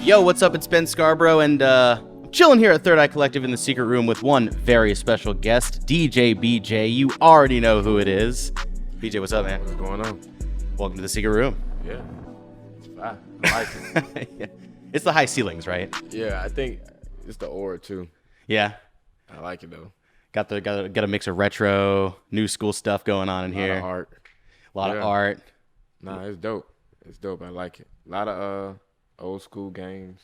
Yo, what's up? It's Ben Scarborough, and chilling here at Third Eye Collective in the secret room with one very special guest, DJ BJ. You already know who it is. BJ, what's up, man? What's going on? Welcome to the secret room. Yeah, it's fine. I like it. Yeah. It's the high ceilings, right? Yeah, I think it's the aura too. Yeah. I like it though. Got a mix of retro, new school stuff going on in here. A lot of art. A lot of art. Nah, it's dope. It's dope. I like it. A lot of old school games.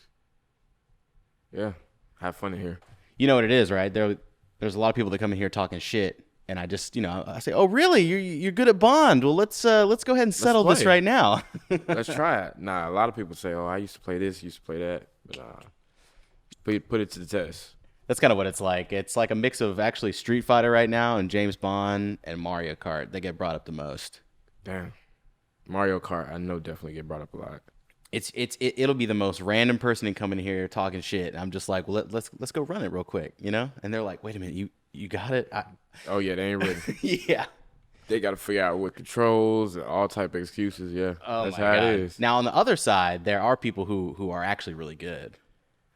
Yeah, have fun in here. You know what it is, right? There's a lot of people that come in here talking shit, and I just, I say, oh, really? You're good at Bond? Well, let's go ahead and settle this right now. Let's try it. Nah, a lot of people say, oh, I used to play this, used to play that, but put it to the test. That's kind of what it's like. It's like a mix of actually Street Fighter right now and James Bond and Mario Kart. They get brought up the most. Damn. Mario Kart, I know definitely get brought up a lot. It'll be the most random person in coming here talking shit. And I'm just like, well, let's go run it real quick, And they're like, wait a minute, you got it? Oh yeah, they ain't ready. Yeah. They got to figure out what controls and all type of excuses. Yeah, oh that's my how God. it is. Now on the other side, there are people who are actually really good,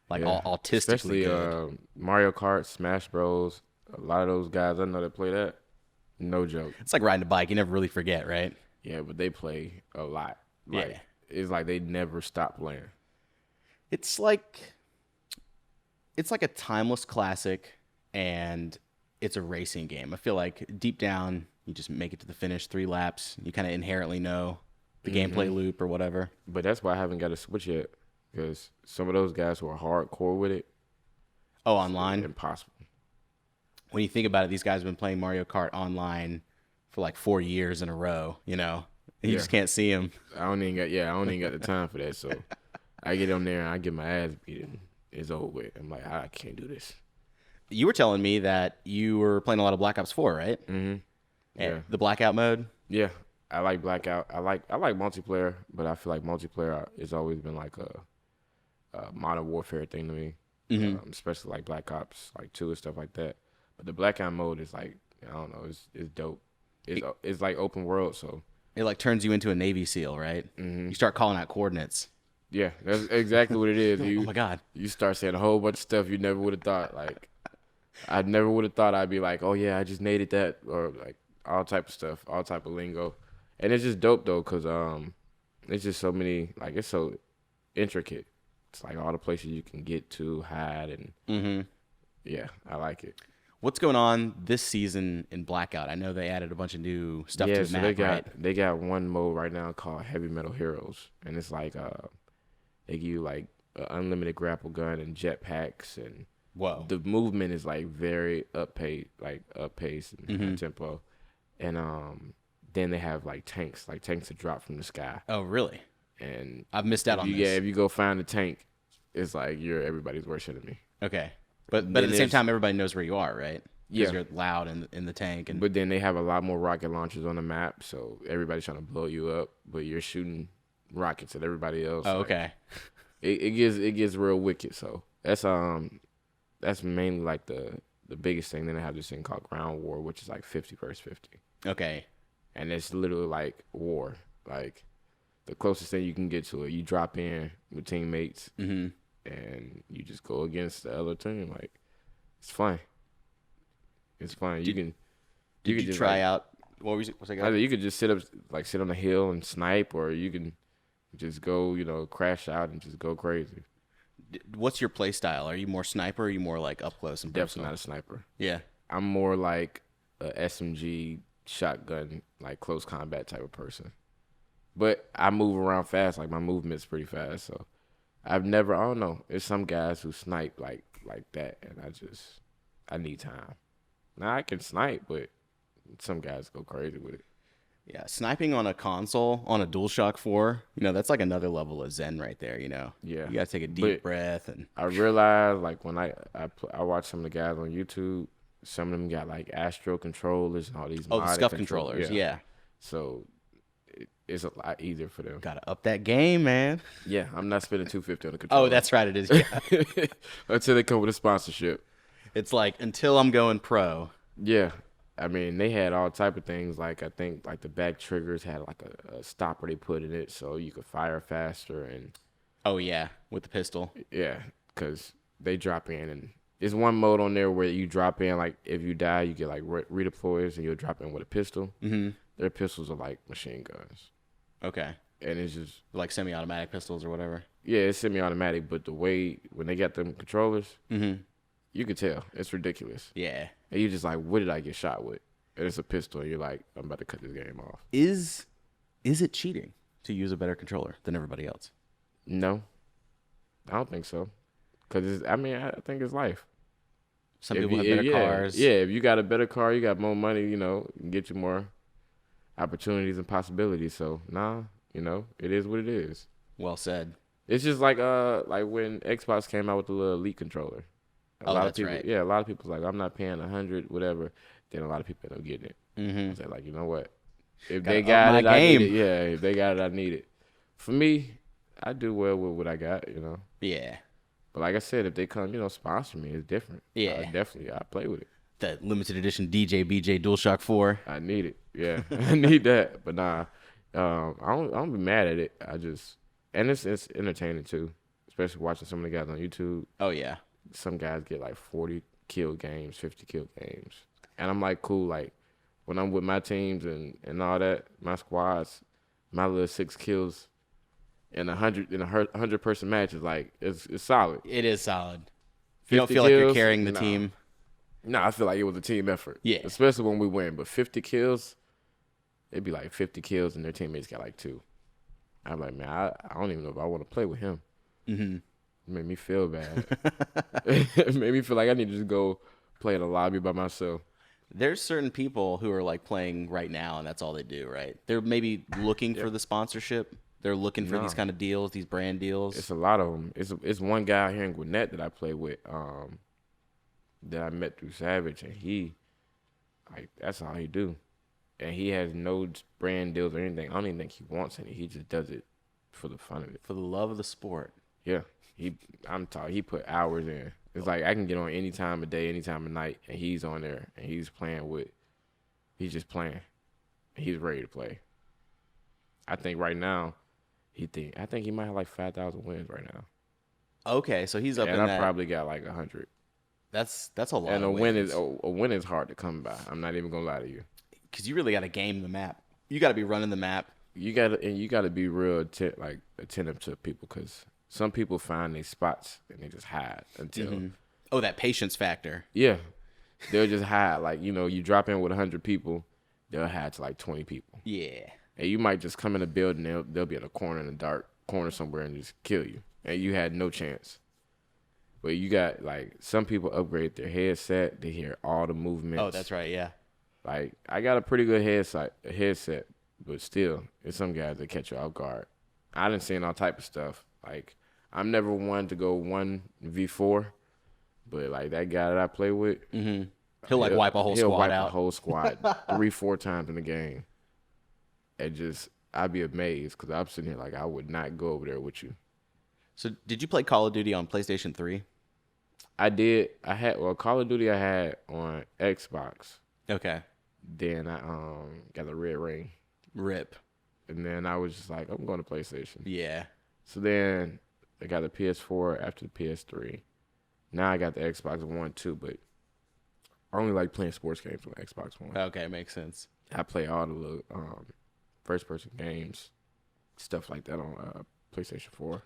like autistically especially good. Mario Kart, Smash Bros. A lot of those guys I know that play that. No joke. It's like riding a bike. You never really forget, right? Yeah, but they play a lot. Yeah. It's like they never stop playing. It's like a timeless classic, and it's a racing game. I feel like deep down, you just make it to the finish, 3 laps. You kind of inherently know the gameplay loop or whatever. But that's why I haven't got a Switch yet, because some of those guys who are hardcore with it. Oh, online? Impossible. When you think about it, these guys have been playing Mario Kart online for like 4 years in a row, You just can't see them. I don't even got the time for that. So I get on there and I get my ass beat and it's over with. I'm like, I can't do this. You were telling me that you were playing a lot of Black Ops 4, right? Mm-hmm. Yeah. The Blackout mode? Yeah. I like Blackout. I like multiplayer, but I feel like multiplayer has always been like a modern warfare thing to me. Mm-hmm. Especially like Black Ops, like 2 and stuff like that. But the Blackout mode is like, I don't know, it's dope. It's like open world, so. It like turns you into a Navy SEAL, right? Mm-hmm. You start calling out coordinates. Yeah, that's exactly what it is. Oh my God. You start saying a whole bunch of stuff you never would have thought. Like, I never would have thought I'd be like, oh yeah, I just nated that, or like all type of stuff, all type of lingo. And it's just dope though, cause it's just so many, like it's so intricate. It's like all the places you can get to, hide, and yeah, I like it. What's going on this season in Blackout? I know they added a bunch of new stuff to the map, right? They got one mode right now called Heavy Metal Heroes, and it's like they give you like an unlimited grapple gun and jetpacks, and whoa, the movement is like very up pace and tempo, and then they have like tanks that drop from the sky. Oh really? And I've missed out on this. Yeah, if you go find a tank, it's like you're everybody's worst enemy. Okay. But at the same time, everybody knows where you are, right? Yeah. Because you're loud in the tank. But then they have a lot more rocket launchers on the map, so everybody's trying to blow you up, but you're shooting rockets at everybody else. Oh, okay. It gets real wicked. So that's mainly like the biggest thing. Then they have this thing called Ground War, which is like 50 versus 50. Okay. And it's literally like war. Like the closest thing you can get to it, you drop in with teammates. Mm-hmm. And you just go against the other team. Like, it's fun. It's fun. Did you just try out? What was that? Either you could just sit on a hill and snipe, or you can just go, crash out and just go crazy. What's your play style? Are you more sniper, or are you more like up close and personal? Definitely not a sniper. Yeah. I'm more like a SMG shotgun, like close combat type of person. But I move around fast. Like, my movement's pretty fast, so. I don't know. There's some guys who snipe like that, and I need time. Now I can snipe, but some guys go crazy with it. Yeah, sniping on a console, on a DualShock 4, that's like another level of zen right there, Yeah. You got to take a deep breath. And I realized, like, when I watch some of the guys on YouTube, some of them got, like, Astro controllers and all these the SCUF controllers, yeah. So it's a lot easier for them. Gotta up that game, man. Yeah, I'm not spending $250 on a controller. Oh, that's right, it is. Yeah. Until they come with a sponsorship. It's like, until I'm going pro. Yeah. I mean, they had all type of things. Like, I think, like, the back triggers had, like, a stopper they put in it so you could fire faster. And Oh yeah, with the pistol. Yeah, because they drop in, and there's one mode on there where you drop in, like, if you die, you get, like, redeploys, and you'll drop in with a pistol. Mm-hmm. Their pistols are like machine guns. Okay. And it's just, Like semi-automatic pistols or whatever. yeah, it's semi-automatic, but the way, when they got them controllers, Mm-hmm. you can tell. It's ridiculous. Yeah. And you're just like, what did I get shot with? And it's a pistol, and you're like, I'm about to cut this game off. Is it cheating to use a better controller than everybody else? No, I don't think so. Because, I think it's life. Some people have better cars. Yeah, if you got a better car, you got more money, it can get you more opportunities and possibilities. So, nah, it is what it is. Well said. It's just like when Xbox came out with the little Elite controller. A lot of people, right. Yeah, a lot of people's like, I'm not paying $100, whatever. Then a lot of people end up getting it. Mm-hmm. Say like, you know what? If Gotta they got up it, my I need game. it. Yeah, if they got it, I need it. For me, I do well with what I got, Yeah. But like I said, if they come, sponsor me, it's different. Yeah. Definitely, I play with it. That limited edition DJ BJ DualShock 4. I need it. Yeah, I need that. But nah, I don't be mad at it. And it's entertaining too, especially watching some of the guys on YouTube. Oh yeah. Some guys get like 40 kill games, 50 kill games, and I'm like, cool. Like when I'm with my teams and all that, my squads, my little 6 kills in a 100 person match is like it's solid. It is solid. You don't feel like you're carrying the team. No, I feel like it was a team effort. Yeah. Especially when we win. But 50 kills, it'd be like 50 kills and their teammates got like 2. I'm like, man, I don't even know if I want to play with him. Mm-hmm. It made me feel bad. It made me feel like I need to just go play in a lobby by myself. There's certain people who are like playing right now, and that's all they do, right? They're maybe looking for the sponsorship. They're looking for these kind of deals, these brand deals. It's a lot of them. It's one guy out here in Gwinnett that I play with, that I met through Savage, and he, like, that's all he do. And he has no brand deals or anything. I don't even think he wants any. He just does it for the fun of it. For the love of the sport. Yeah. I'm talking, he put hours in. It's like I can get on any time of day, any time of night, and he's on there, and he's just playing. And he's ready to play. I think right now, I think he might have like 5,000 wins right now. Okay, so he's up in and that. I probably got like 100. That's a lot. And of wins. a win is hard to come by. I'm not even gonna lie to you. Because you really got to game the map. You got to be running the map. You gotta be real attentive to people, because some people find these spots and they just hide until. Mm-hmm. Oh, that patience factor. Yeah, they'll just hide. Like, you drop in with 100 people, they'll hide to like 20 people. Yeah. And you might just come in a building, they'll be in a corner, in a dark corner somewhere, and just kill you, and you had no chance. But you got, like, some people upgrade their headset, they hear all the movements. Oh, that's right. Yeah. Like, I got a pretty good headset, but still, there's some guys that catch you off guard. I done seen all type of stuff. Like, I'm never one to go 1v4, but like that guy that I play with, Mm-hmm. He'll wipe a whole he'll squad wipe out. a whole squad 3-4 times in the game. I'd be amazed, because I'm sitting here like, I would not go over there with you. So did you play Call of Duty on PlayStation 3? I did. Call of Duty I had on Xbox. Okay. Then I got the red ring. RIP. And then I was just like, I'm going to PlayStation. Yeah. So then I got the PS4 after the PS3. Now I got the Xbox One too, but I only like playing sports games on Xbox One. Okay, makes sense. I play all the little first-person games, stuff like that on PlayStation 4.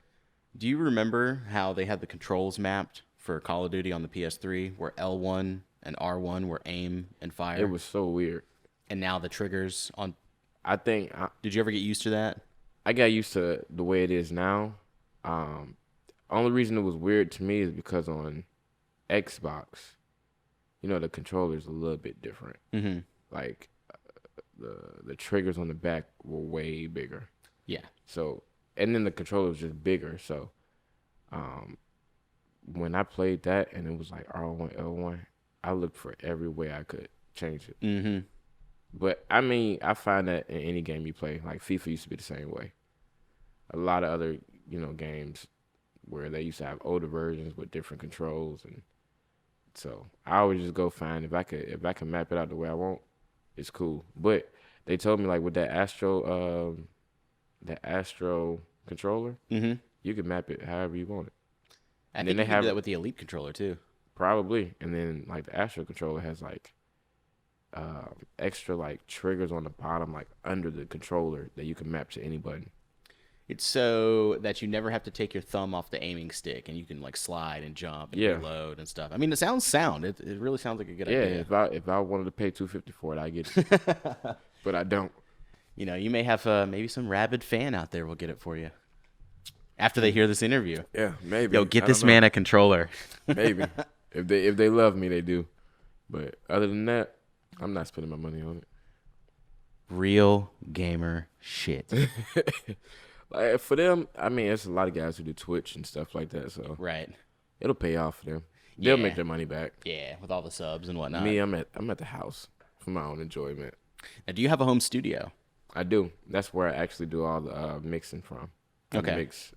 Do you remember how they had the controls mapped for Call of Duty on the PS3, where L1 and R1 were aim and fire? It was so weird. And now the triggers on... Did you ever get used to that? I got used to the way it is now. Only reason it was weird to me is because on Xbox, the controller's a little bit different. Mm-hmm. Like, the triggers on the back were way bigger. Yeah. So, and then the controller was just bigger. So, when I played that and it was like R1, L1, I looked for every way I could change it. Mm-hmm. But, I find that in any game you play. Like, FIFA used to be the same way. A lot of other, games where they used to have older versions with different controls. And so, I always just go find, if I can map it out the way I want, it's cool. But they told me, like, with that Astro controller, Mm-hmm. You can map it however you want it. I And think then you can do that with the Elite controller too. probably, and then like the Astro controller has like extra like triggers on the bottom, like under the controller that you can map to any button. It's so that you never have to take your thumb off the aiming stick, and you can like slide and jump and Yeah. reload and stuff. I mean, it sounds sound. It really sounds like a good Yeah, idea. if I wanted to pay $250 for it, I get it, but I don't. You know, you may have maybe some rabid fan out there will get it for you after they hear this interview. Yeah, maybe. Yo, get I this don't know. man a controller. Maybe if they love me, they do. But other than that, I'm not spending my money on it. Real gamer shit. Like for them, I mean, there's a lot of guys who do Twitch and stuff like that, so Right. it'll pay off for them. They'll Yeah. make their money back. Yeah, with all the subs and whatnot. Me, I'm at the house for my own enjoyment. Now, do you have a home studio? I do. That's where I actually do all the mixing from. I Okay. mix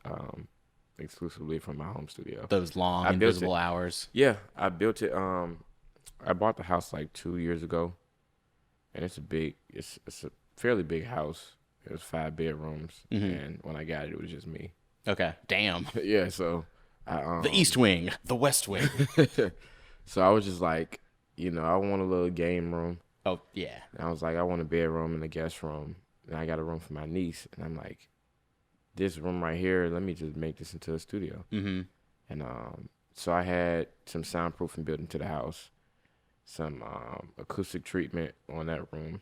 exclusively from my home studio. Those long, I built invisible it. hours. Yeah, I built it. I bought the house like 2 years ago, and it's a fairly big house. It was 5 bedrooms, and when I got it, it was just me. Okay. Damn. Yeah, so The East Wing, the West Wing. so I was just like, I want a little game room. Oh, yeah. And I was like, I want a bedroom and a guest room, and I got a room for my niece, and I'm like, this room right here, let me just make this into a studio. Mm-hmm. And so I had some soundproofing built into the house, some acoustic treatment on that room.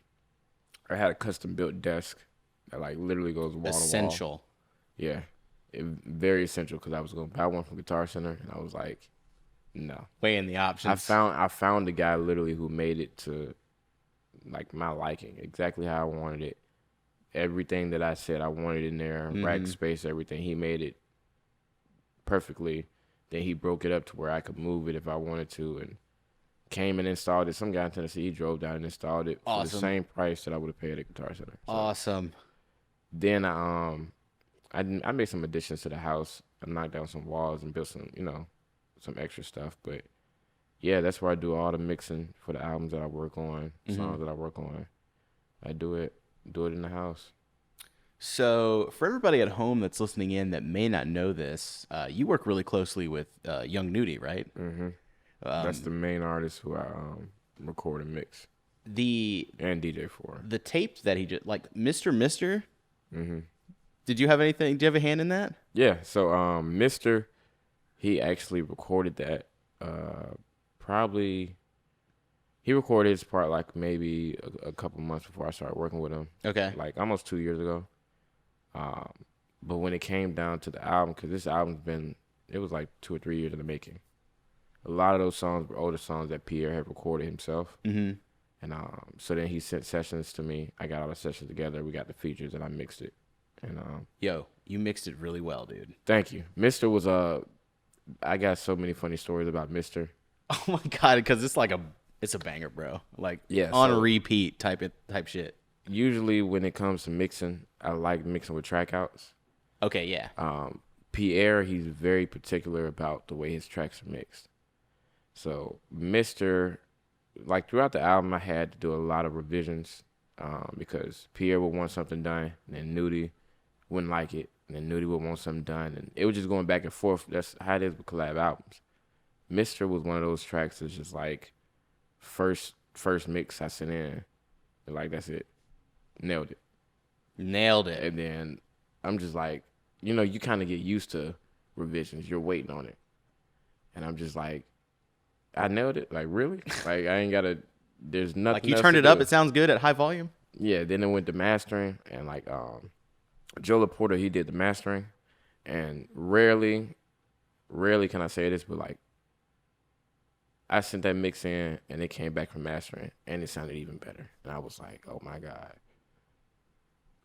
I had a custom built desk that like literally goes wall to wall. Essential. Yeah, very essential because I was gonna buy one from Guitar Center, and I was like, no. Weighing the options. I found the guy literally who made it to like my liking, exactly how I wanted it. Everything that I said I wanted in there, rack space, everything. He made it perfectly. Then he broke it up to where I could move it if I wanted to, and came and installed it. Some guy in Tennessee, he drove down and installed it for the same price that I would have paid at Guitar Center. So Awesome. then I made some additions to the house. I knocked down some walls and built some, some extra stuff. But yeah, that's where I do all the mixing for the albums that I work on, songs that I work on. I do it in the house. So, for everybody at home that's listening in that may not know this, you work really closely with Young Nudy, right? Mm-hmm. That's the main artist who I record and mix. And DJ for. The tape that he just, like, Mr. Mm-hmm. Did you have anything? Do you have a hand in that? Yeah. So, Mr. He actually recorded that. Probably. He recorded his part like maybe a couple months before I started working with him. Okay. Like almost 2 years ago. But when it came down to the album, because this album's it was like 2 or 3 years in the making. A lot of those songs were older songs that Pierre had recorded himself. Mm-hmm. And so then he sent sessions to me. I got all the sessions together. We got the features, and I mixed it. And Yo, you mixed it really well, dude. thank you. Mr. was I got so many funny stories about Mr. Oh my god, because it's a banger, bro. Like Yeah, on so- repeat type shit. Usually when it comes to mixing, I like mixing with track outs. Okay, yeah. Pierre, he's very particular about the way his tracks are mixed. So Mr. Like throughout the album, I had to do a lot of revisions because Pierre would want something done, and then Nudy wouldn't like it, and then Nudy would want something done, and it was just going back and forth. That's how it is with collab albums. Mr. was one of those tracks that's just like first mix I sent in, and like that's it, nailed it. And then I'm just like, you kind of get used to revisions. You're waiting on it, and I'm just like, I nailed it. Like really? Like I ain't gotta. There's nothing. Like you else turned to it up, do. it sounds good at high volume. Yeah. Then it went to mastering, and like Joe Laporta, he did the mastering, and rarely can I say this, but like I sent that mix in, and it came back from mastering, and it sounded even better. And I was like, oh my god,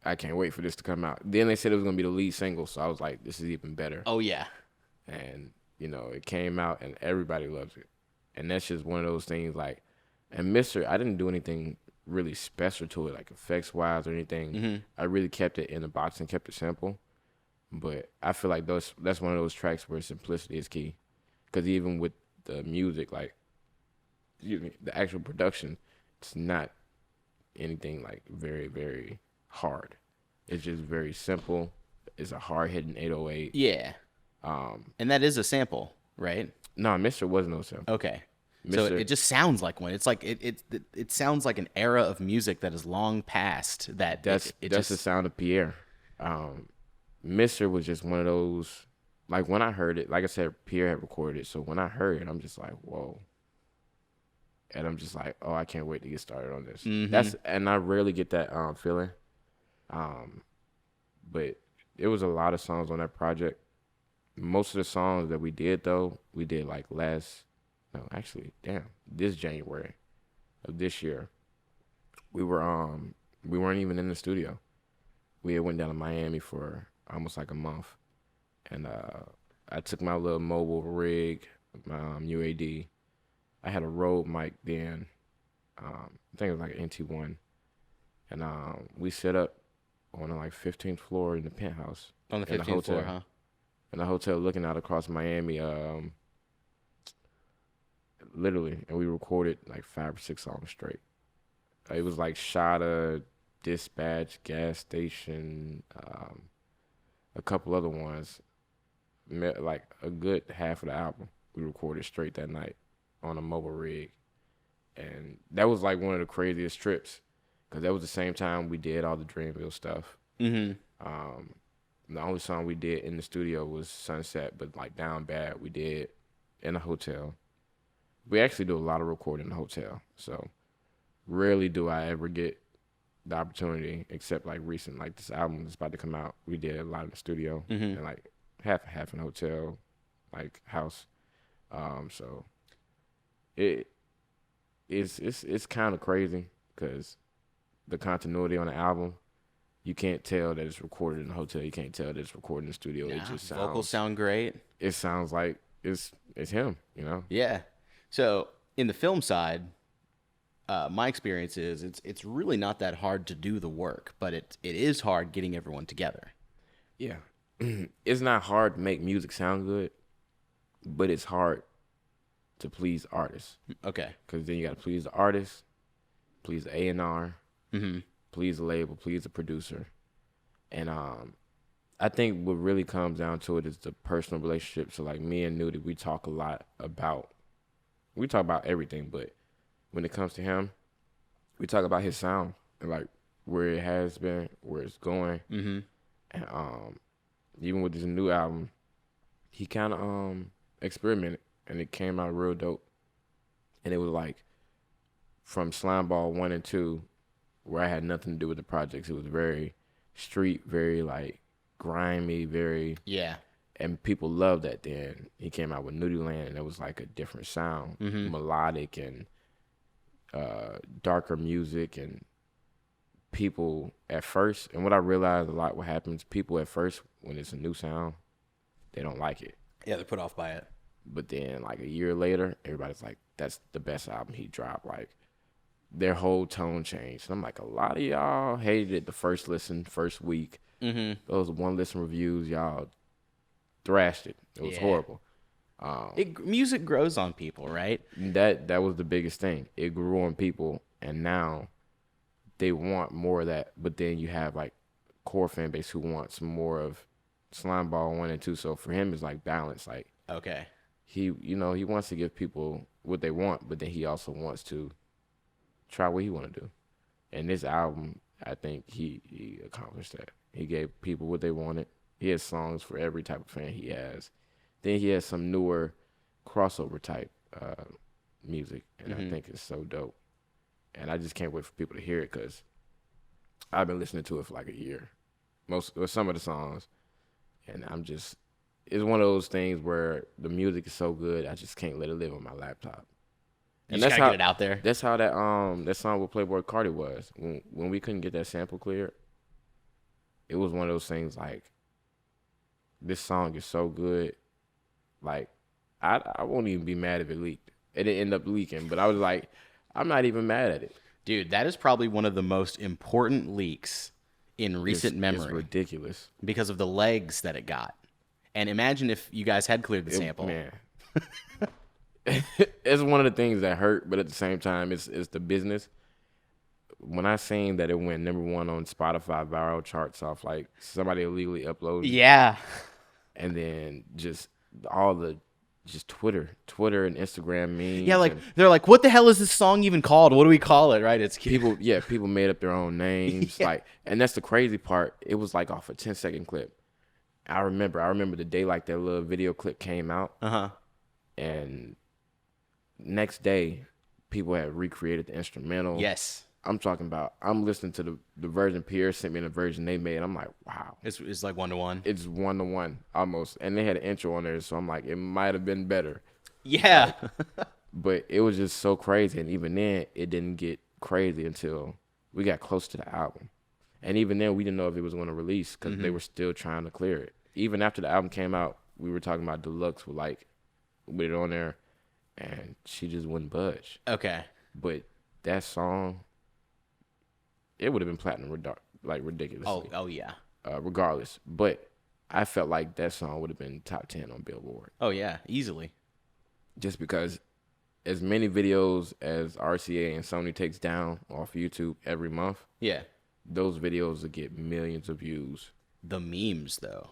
I can't wait for this to come out. Then they said it was gonna be the lead single, so I was like, this is even better. Oh yeah. And it came out, and everybody loves it. And that's just one of those things. Like, and Mr. I didn't do anything really special to it, like effects wise or anything. Mm-hmm. I really kept it in the box and kept it simple. But I feel like that's one of those tracks where simplicity is key. Because even with the music, like, the actual production, it's not anything like very, very hard. It's just very simple, It's a hard hitting 808. Yeah. And that is a sample, right? No, Mister was no sample. Okay. So Mr. it just sounds like one. It's like it sounds like an era of music that is long past. That's the sound of Pierre. Mister was just one of those. Like when I heard it, like I said, Pierre had recorded it. So when I heard it, I'm just like, whoa. And I'm just like, oh, I can't wait to get started on this. And I rarely get that feeling. But it was a lot of songs on that project. Most of the songs that we did though, we did like this January of this year. We weren't even in the studio. We had went down to Miami for almost like a month. And I took my little mobile rig, my UAD. I had a Rode mic then. I think it was like an NT1. And we set up on the like 15th floor in the penthouse. On the 15th floor, huh? In the hotel looking out across Miami. Literally. And we recorded like 5 or 6 songs straight. It was like Shada, Dispatch, Gas Station, a couple other ones. Like a good half of the album we recorded straight that night on a mobile rig. And that was like one of the craziest trips because that was the same time we did all the Dreamville stuff. The only song we did in the studio was Sunset, but like Down Bad we did in a hotel. We actually do a lot of recording in the hotel, so rarely do I ever get the opportunity, except like recent, like this album is about to come out. We did a lot in the studio and like half in a hotel, like house. So it's kind of crazy because the continuity on the album, you can't tell that it's recorded in a hotel. You can't tell that it's recorded in the studio. Yeah, it just sounds, vocals sound great. It sounds like it's him, you know? Yeah. So in the film side, my experience is it's really not that hard to do the work, but it is hard getting everyone together. Yeah. It's not hard to make music sound good, but it's hard to please artists. Okay. Because then you got to please the artist, please the A&R, please the label, please the producer. And I think what really comes down to it is the personal relationship. So like me and Nudy, we talk about everything, but when it comes to him, we talk about his sound and like where it has been, where it's going. And even with this new album, he kind of experimented and it came out real dope. And it was like from Slimeball 1 and 2, where I had nothing to do with the projects. It was very street, very like grimy, very and people loved that. Then he came out with Nudy Land, and it was like a different sound, melodic and darker music. And people at first, and what I realized a lot, what happens, people at first when it's a new sound, they don't like it. Yeah, they're put off by it. But then like a year later, everybody's like, that's the best album he dropped. Like their whole tone changed. And I'm like, a lot of y'all hated it the first listen, first week. Those one listen reviews, y'all thrashed it. It was horrible. Music grows on people, right? That was the biggest thing. It grew on people, and now they want more of that. But then you have like core fan base who wants more of Slimeball 1 and 2. So for him, it's like balance. Like he wants to give people what they want, but then he also wants to try what he want to do. And this album, I think he accomplished that. He gave people what they wanted. He has songs for every type of fan he has. Then he has some newer crossover type music, and I think it's so dope. And I just can't wait for people to hear it because I've been listening to it for like a year, some of the songs, and it's one of those things where the music is so good I just can't let it live on my laptop. And that's how get it out there. That's how that song with Playboi Carti was. When we couldn't get that sample cleared, it was one of those things like, this song is so good. Like, I won't even be mad if it leaked. It didn't end up leaking, but I was like, I'm not even mad at it. Dude, that is probably one of the most important leaks in recent memory. It's ridiculous. Because of the legs that it got. And imagine if you guys had cleared the sample. Man. It's one of the things that hurt, but at the same time, it's the business. when I seen that it went #1 on Spotify viral charts off like somebody illegally uploaded, Yeah. and then just all the just Twitter and Instagram memes. Yeah, like and they're like, what the hell is this song even called? What do we call it? Right? It's cute. people made up their own names. Yeah. Like, and that's the crazy part. It was like off a 10-second clip. I remember the day like that little video clip came out, and next day, people had recreated the instrumental. Yes. I'm talking about. I'm listening to the version Pierre sent me and the version they made. I'm like, wow. It's like 1-to-1. It's 1-to-1 almost, and they had an intro on there, so I'm like, it might have been better. Yeah. But it was just so crazy, and even then, it didn't get crazy until we got close to the album, and even then, we didn't know if it was going to release because they were still trying to clear it. Even after the album came out, we were talking about Deluxe with it on there, and she just wouldn't budge. Okay. But that song, it would have been platinum, like ridiculously. Oh yeah. Regardless, but I felt like that song would have been top 10 on Billboard. Oh yeah, easily. Just because as many videos as RCA and Sony takes down off YouTube every month, Yeah. those videos will get millions of views. The memes though.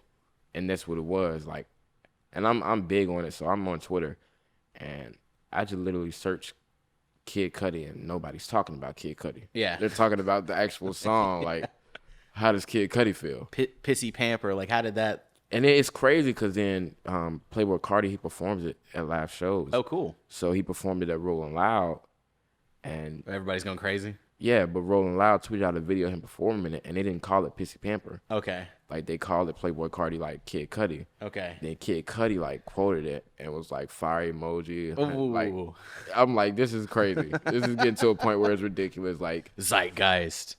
And that's what it was like. And I'm big on it, so I'm on Twitter, and I just literally search Kid Cudi, and nobody's talking about Kid Cudi. Yeah. They're talking about the actual song. Like, how does Kid Cudi feel? Pissy Pamper. Like, how did that? And it's crazy because then Playboi Carti, he performs it at live shows. Oh, cool. So he performed it at Rolling Loud, and Everybody's going crazy. yeah, but Rolling Loud tweeted out a video of him performing it, and they didn't call it Pissy Pamper. Okay. Like, they called it Playboi Carti, like Kid Cudi. Okay. Then Kid Cudi like quoted it and was like fire emoji. Ooh. Like, I'm like, this is crazy. This is getting to a point where it's ridiculous. Like, Zeitgeist.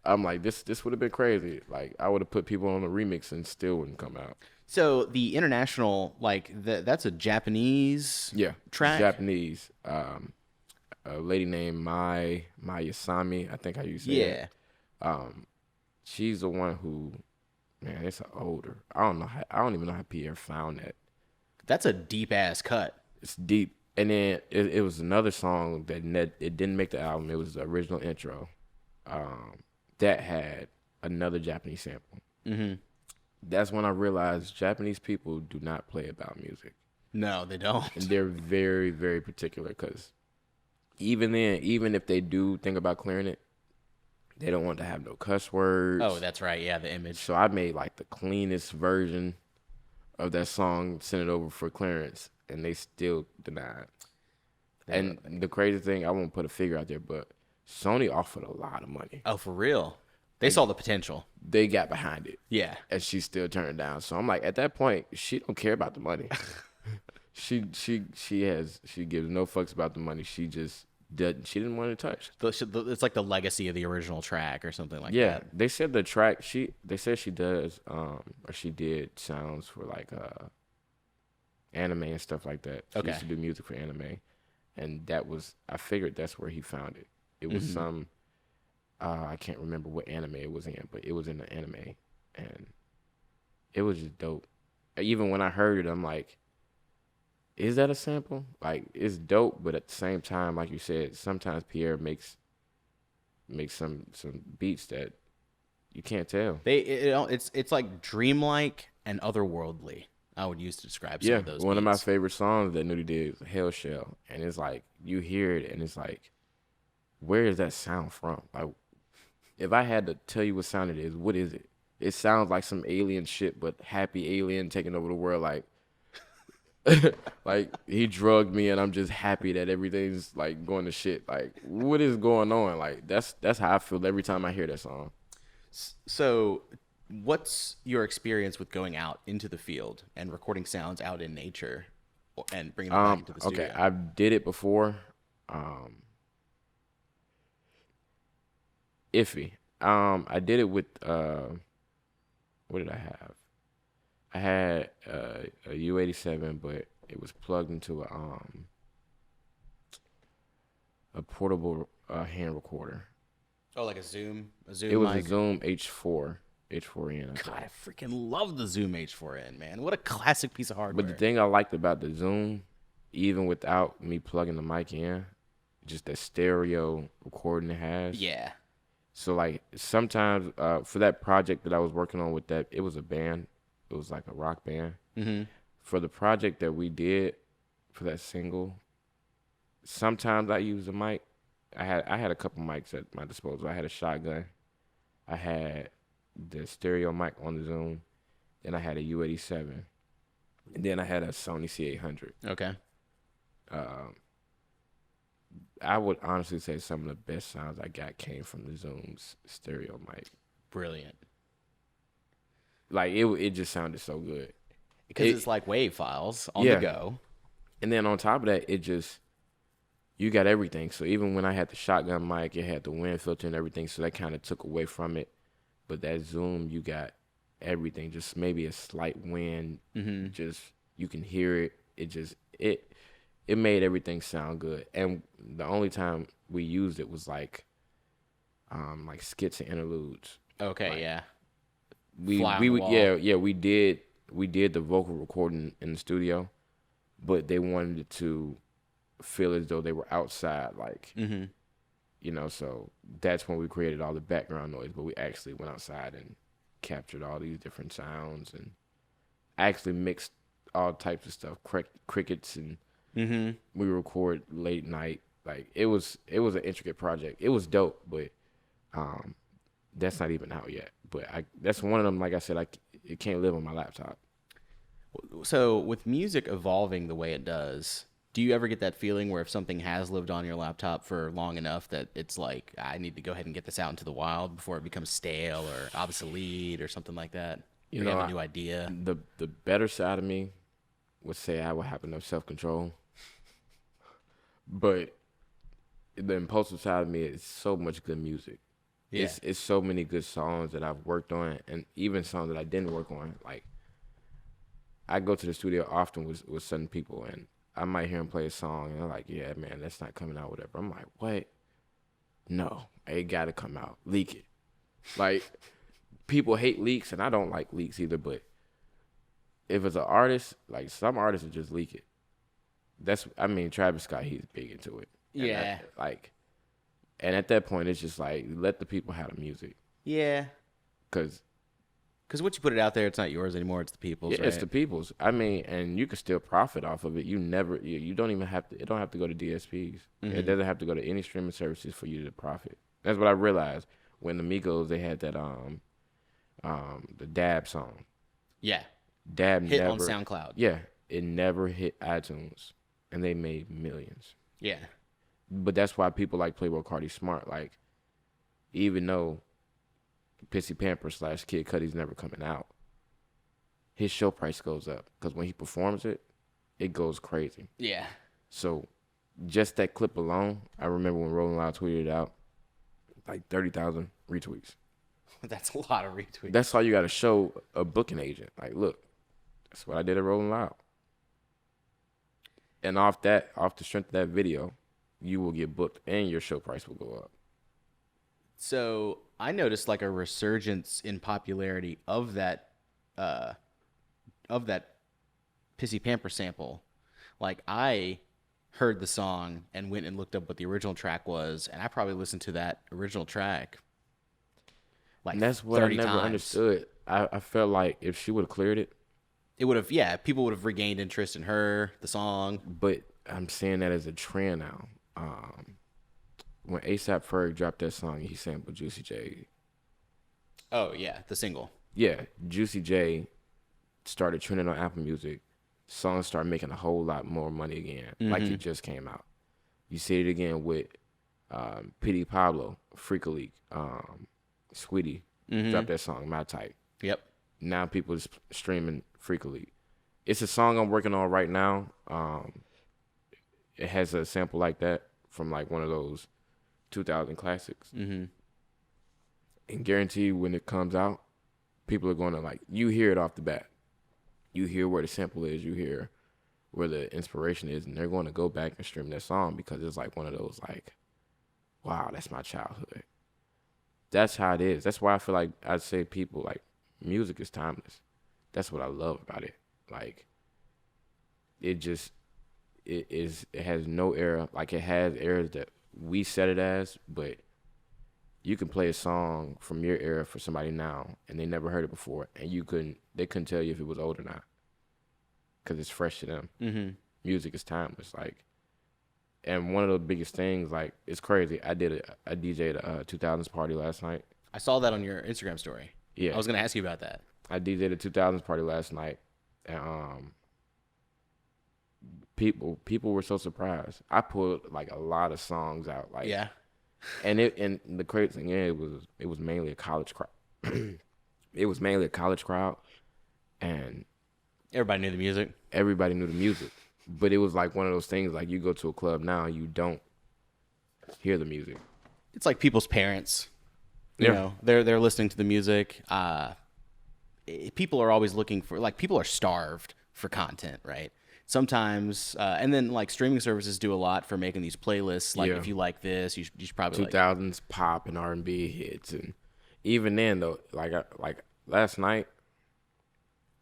I'm like, this would have been crazy. Like, I would have put people on a remix and still wouldn't come out. So the international, like, that's a Japanese track? Japanese. A lady named Mai Yasami, I think how you say it. She's the one who, man, it's older. I don't even know how Pierre found that. That's a deep-ass cut. It's deep. And then it was another song that it didn't make the album. It was the original intro that had another Japanese sample. Mm-hmm. That's when I realized Japanese people do not play about music. No, they don't. And they're very, very particular because even then, even if they do think about clearing it, they don't want to have no cuss words. Oh, that's right. Yeah, the image. So I made like the cleanest version of that song, sent it over for clearance, and they still denied. And the crazy thing, I won't put a figure out there, but Sony offered a lot of money. Oh, for real? They saw the potential. They got behind it. Yeah. And she still turned it down. So I'm like, at that point, she don't care about the money. She gives no fucks about the money. She didn't want it touched. It's like the legacy of the original track or something like Yeah, that. they said the track. They said she does, or she did sounds for like anime and stuff like that. She used to do music for anime, and I figured that's where he found it. It was some, I can't remember what anime it was in, but it was in the anime, and it was just dope. Even when I heard it, I'm like, is that a sample? Like, it's dope, but at the same time, like you said, sometimes Pierre makes some beats that you can't tell. It's like dreamlike and otherworldly. I would use to describe some of those. One beats. of my favorite songs that Nudy did is Hell Shell, and it's like you hear it, and it's like, where is that sound from? Like, if I had to tell you what sound it is, what is it? It sounds like some alien shit, but happy alien taking over the world, like. Like, he drugged me and I'm just happy that everything's like going to shit. Like, what is going on? Like, that's how I feel every time I hear that song. So what's your experience with going out into the field and recording sounds out in nature and bringing them back into the studio? Okay, I did it before. Iffy. I did it with what did I have? I had a U87, but it was plugged into a portable hand recorder. Oh, like a Zoom It was mic? a Zoom H4N. God, I freaking love the Zoom H4N, man. What a classic piece of hardware. But the thing I liked about the Zoom, even without me plugging the mic in, just that stereo recording it has. Yeah. So like sometimes for that project that I was working on with that, it was a band. It was like a rock band. Mm-hmm. For the project that we did for that single, sometimes I use a mic. I had a couple mics at my disposal. I had a shotgun. I had the stereo mic on the Zoom. Then I had a U87. And then I had a Sony C800. Okay. Um, I would honestly say some of the best sounds I got came from the Zoom's stereo mic. Brilliant. Like it just sounded so good. Because it's like wave files on the go. And then on top of that, you got everything. So even when I had the shotgun mic, it had the wind filter and everything. So that kind of took away from it. But that Zoom, you got everything. Just maybe a slight wind. Mm-hmm. Just you can hear it. It made everything sound good. And the only time we used it was like skits and interludes. Okay, like, yeah. We did the vocal recording in the studio, but they wanted it to feel as though they were outside, like mm-hmm. So that's when we created all the background noise, but we actually went outside and captured all these different sounds and actually mixed all types of stuff, crickets, and mm-hmm. we record late night. Like it was an intricate project. It was dope, but that's not even out yet. But that's one of them. Like I said, it can't live on my laptop. So with music evolving the way it does, do you ever get that feeling where if something has lived on your laptop for long enough that it's like, I need to go ahead and get this out into the wild before it becomes stale or obsolete or something like that? You have a new idea? The better side of me would say I would have enough self-control. But the impulsive side of me is so much good music. Yeah. It's so many good songs that I've worked on, and even songs that I didn't work on. Like, I go to the studio often with certain people, and I might hear them play a song, and they're like, yeah, man, that's not coming out, whatever. I'm like, what? No, it got to come out. Leak it. Like, people hate leaks, and I don't like leaks either, but if it's an artist, like, some artists will just leak it. Travis Scott, he's big into it. Yeah. And at that point, it's just like, let the people have the music. Yeah. Because once you put it out there, it's not yours anymore. It's the people's. Yeah, right? It's the people's. And you can still profit off of it. You don't even have to. It don't have to go to DSPs. Mm-hmm. It doesn't have to go to any streaming services for you to profit. That's what I realized when the Migos, they had that the Dab song. Yeah. Dab hit on SoundCloud. Yeah, it never hit iTunes, and they made millions. Yeah. But that's why people like Playboi Carti smart. Like, even though Pissy Pamper / Kid Cudi's never coming out, his show price goes up because when he performs it, it goes crazy. Yeah. So just that clip alone, I remember when Rolling Loud tweeted it out, like 30,000 retweets. That's a lot of retweets. That's all you got to show a booking agent. Like, look, that's what I did at Rolling Loud. And off the strength of that video, you will get booked and your show price will go up. So I noticed like a resurgence in popularity of that Pissy Pamper sample. Like, I heard the song and went and looked up what the original track was, and I probably listened to that original track like and that's what 30 I never times. understood. I felt like if she would have cleared it, people would have regained interest in her, the song. But I'm saying that as a trend now. When A$AP Ferg dropped that song, he sampled Juicy J. Oh, yeah, the single. Yeah, Juicy J started trending on Apple Music. Songs started making a whole lot more money again, like it just came out. You see it again with P.D. Pablo, Freak a Leak, Sweetie, dropped that song, My Type. Yep. Now people are streaming Freak a Leak. It's a song I'm working on right now. It has a sample like that from like one of those 2000 classics. Mm-hmm. And guarantee you when it comes out, people are going to like, you hear it off the bat. You hear where the sample is, you hear where the inspiration is, and they're going to go back and stream that song because it's like one of those like, wow, that's my childhood. That's how it is. That's why I feel like I'd say people like music is timeless. That's what I love about it. Like, it has no era. Like, it has eras that we set it as, but you can play a song from your era for somebody now, and they never heard it before, and they couldn't tell you if it was old or not, because it's fresh to them. Mm-hmm. Music is timeless, like, and one of the biggest things, like, it's crazy. I DJ'd a 2000s party last night. I saw that on your Instagram story. Yeah, I was gonna ask you about that. I DJ'd a 2000s party last night, and people were so surprised. I pulled like a lot of songs out, like, Yeah. and the crazy thing, yeah, it was mainly a college crowd. It was mainly a college crowd, and Everybody knew the music. everybody knew the music. But it was like one of those things, like, you go to a club now, you don't hear the music. It's like people's parents. You Yeah. know, they're listening to the music. People are always looking for, like, people are starved for content, right? Sometimes, and then like streaming services do a lot for making these playlists. Like, Yeah. if you like this, you should probably like. 2000s pop and R&B hits, and even then though, like last night,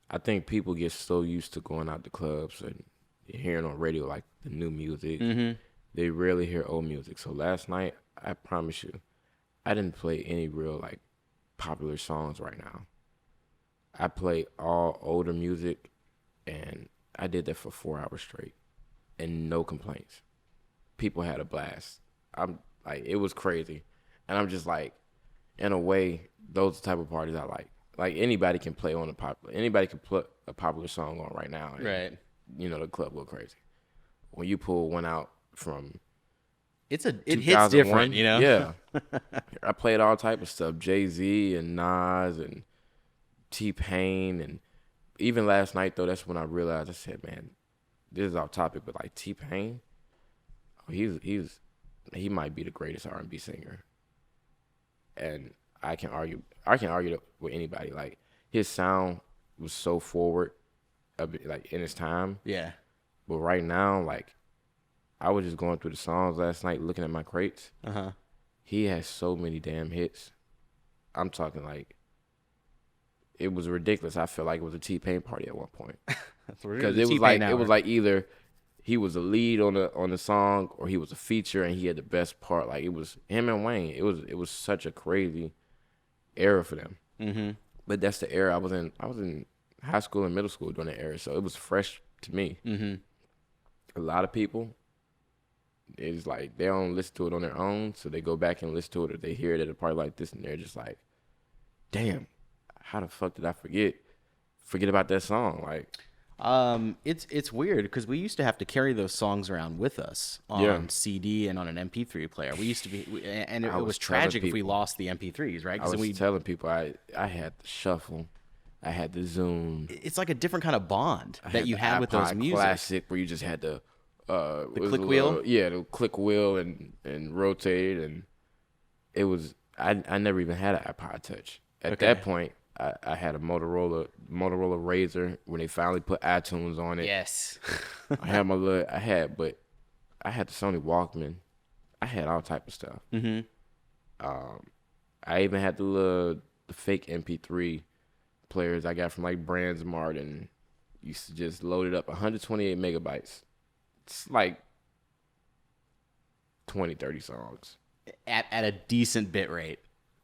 I think people get so used to going out to clubs and hearing on radio like the new music. Mm-hmm. They rarely hear old music. So last night, I promise you, I didn't play any real like popular songs right now. I played all older music, and I did that for 4 hours straight, and no complaints. People had a blast. I'm like, it was crazy, and I'm just like, in a way, those are the type of parties I like. Like, anybody can play on anybody can put a popular song on right now, and, Right. you know, the club go crazy. When you pull one out from It hits 2001, different, you know? Yeah. I played all type of stuff. Jay-Z and Nas and T-Pain, and even last night though, that's when I realized, I said, man, this is off topic, but like T-Pain, he might be the greatest R&B singer. And I can argue that with anybody. Like, his sound was so forward, like, in his time. Yeah. But right now, like, I was just going through the songs last night, looking at my crates. Uh-huh. He has so many damn hits. I'm talking like, it was ridiculous. I felt like it was a T-Pain party at one point, because it was like either he was a lead on the song, or he was a feature and he had the best part. Like, it was him and Wayne. It was such a crazy era for them. Mm-hmm. But that's the era I was in. I was in high school and middle school during that era, so it was fresh to me. Mm-hmm. A lot of people, it's like they don't listen to it on their own, so they go back and listen to it, or they hear it at a party like this, and they're just like, damn, how the fuck did I forget about that song? Like, It's weird because we used to have to carry those songs around with us on CD and on an MP3 player. We used to and it was tragic if we lost the MP3s, right? I was telling people, I had the shuffle, I had the Zoom. It's like a different kind of bond that you had with those music. Classic, where you just had the click wheel. The click wheel and rotate, and it was. I never even had an iPod Touch at that point. I had a Motorola Razr when they finally put iTunes on it. Yes. I had I had the Sony Walkman. I had all type of stuff. Mm-hmm. I even had the fake MP3 players I got from like Brandsmart, and used to just load it up 128 megabytes. It's like 20, 30 songs. At a decent bit rate.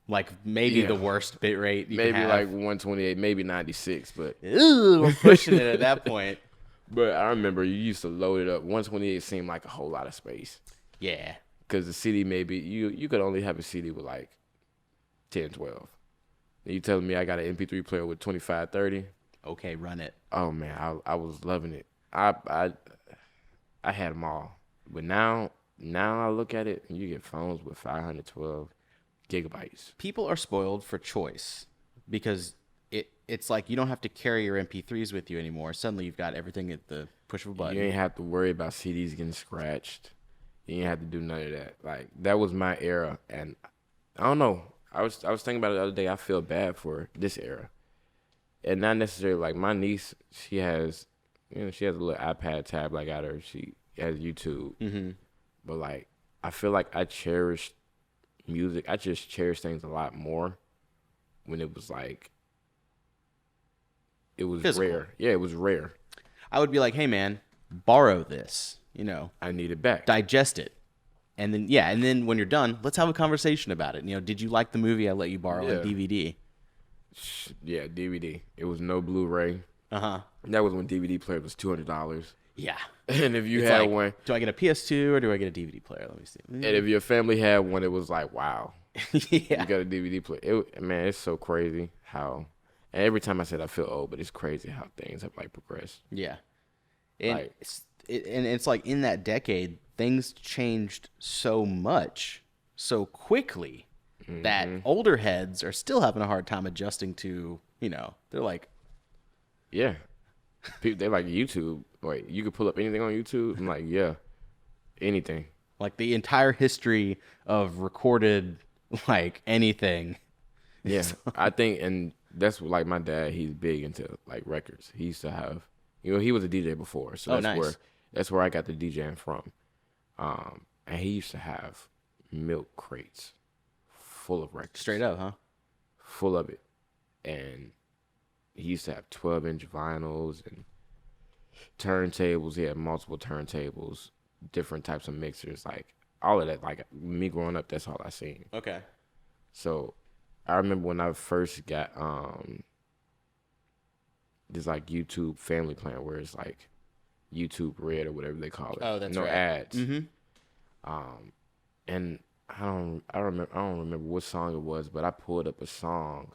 Like, maybe the worst bit rate you maybe can have. like 128, maybe 96, but Ooh, we're pushing it at that point. But I remember you used to load it up. 128 seemed like a whole lot of space. Yeah. Because the CD, maybe you could only have a CD with like 10, 12. And you telling me I got an MP3 player with 25, 30? Okay, run it. Oh man, I was loving it. I had them all. But now I look at it, and you get phones with 512 gigabytes. People are spoiled for choice because it's like you don't have to carry your MP3s with you anymore. Suddenly you've got everything at the push of a button. You ain't have to worry about CDs getting scratched. You ain't have to do none of that. Like, that was my era, and I don't know. I was thinking about it the other day. I feel bad for this era, and not necessarily like my niece. She has a little iPad tab like I got her. She has YouTube, but like I feel like I cherish music. I just cherish things a lot more when it was like it was physical. rare. Yeah, it was rare. I would be like, hey man, borrow this. You know, I need it back. digest it. And then when you're done, let's have a conversation about it. You know, did you like the movie I let you borrow on DVD? Yeah, DVD. It was no Blu-ray. That was when DVD player was $200. Yeah. And if you had one, do I get a PS2 or do I get a DVD player? Let me see. and if your family had one, it was like, wow, Yeah. you got a DVD player. Man, it's so crazy how. And every time I said I feel old, but it's crazy how things have like progressed. Yeah. And Like- it's like in that decade, things changed so much so quickly that older heads are still having a hard time adjusting to, you know, they're like, Yeah, people they like YouTube. Wait, you could pull up anything on YouTube. I'm like, yeah, anything. like the entire history of recorded like anything. Yeah, I think, and that's like my dad. He's big into like records. He used to have, you know, he was a DJ before, so that's where I got the DJing from. And he used to have milk crates full of records, Straight up, huh? full of it, and he used to have 12-inch vinyls and turntables. He had multiple turntables, different types of mixers, like all of that. Like me growing up, that's all I seen. Okay. So I remember when I first got this like YouTube family plan where it's like YouTube Red or whatever they call it. Oh, that's no right. ads. Mm-hmm. And I don't remember what song it was, but I pulled up a song,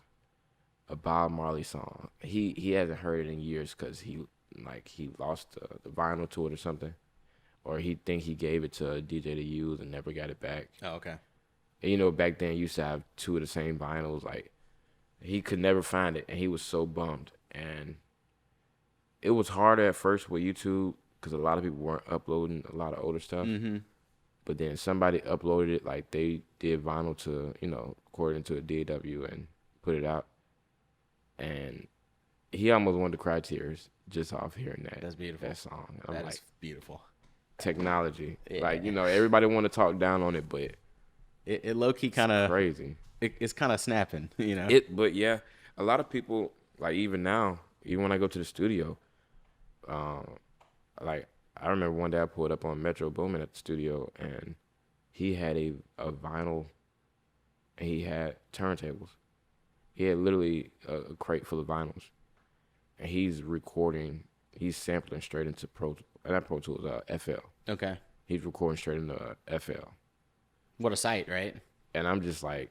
a Bob Marley song. He hasn't heard it in years because he lost the vinyl to it or something, or he gave it to a DJ to use and never got it back. Oh, okay. And you know, back then you used to have two of the same vinyls. Like he could never find it, and he was so bummed. And it was harder at first with YouTube because a lot of people weren't uploading a lot of older stuff. Mm-hmm. But then somebody uploaded it, like they did vinyl to, you know, record into a DAW and put it out. And he almost wanted to cry tears just off hearing that. That's beautiful. That song. And I'm That like, is beautiful. technology. Yeah. Like, you know, everybody want to talk down on it, but It low key kind of crazy. It's kind of snapping, you know. But yeah, a lot of people, like even now, even when I go to the studio, like I remember one day I pulled up on Metro Boomin at the studio and he had a vinyl and he had turntables. He had literally a crate full of vinyls. And he's sampling straight into Pro Tools, FL. Okay. He's recording straight into FL. What a sight, right? And I'm just like,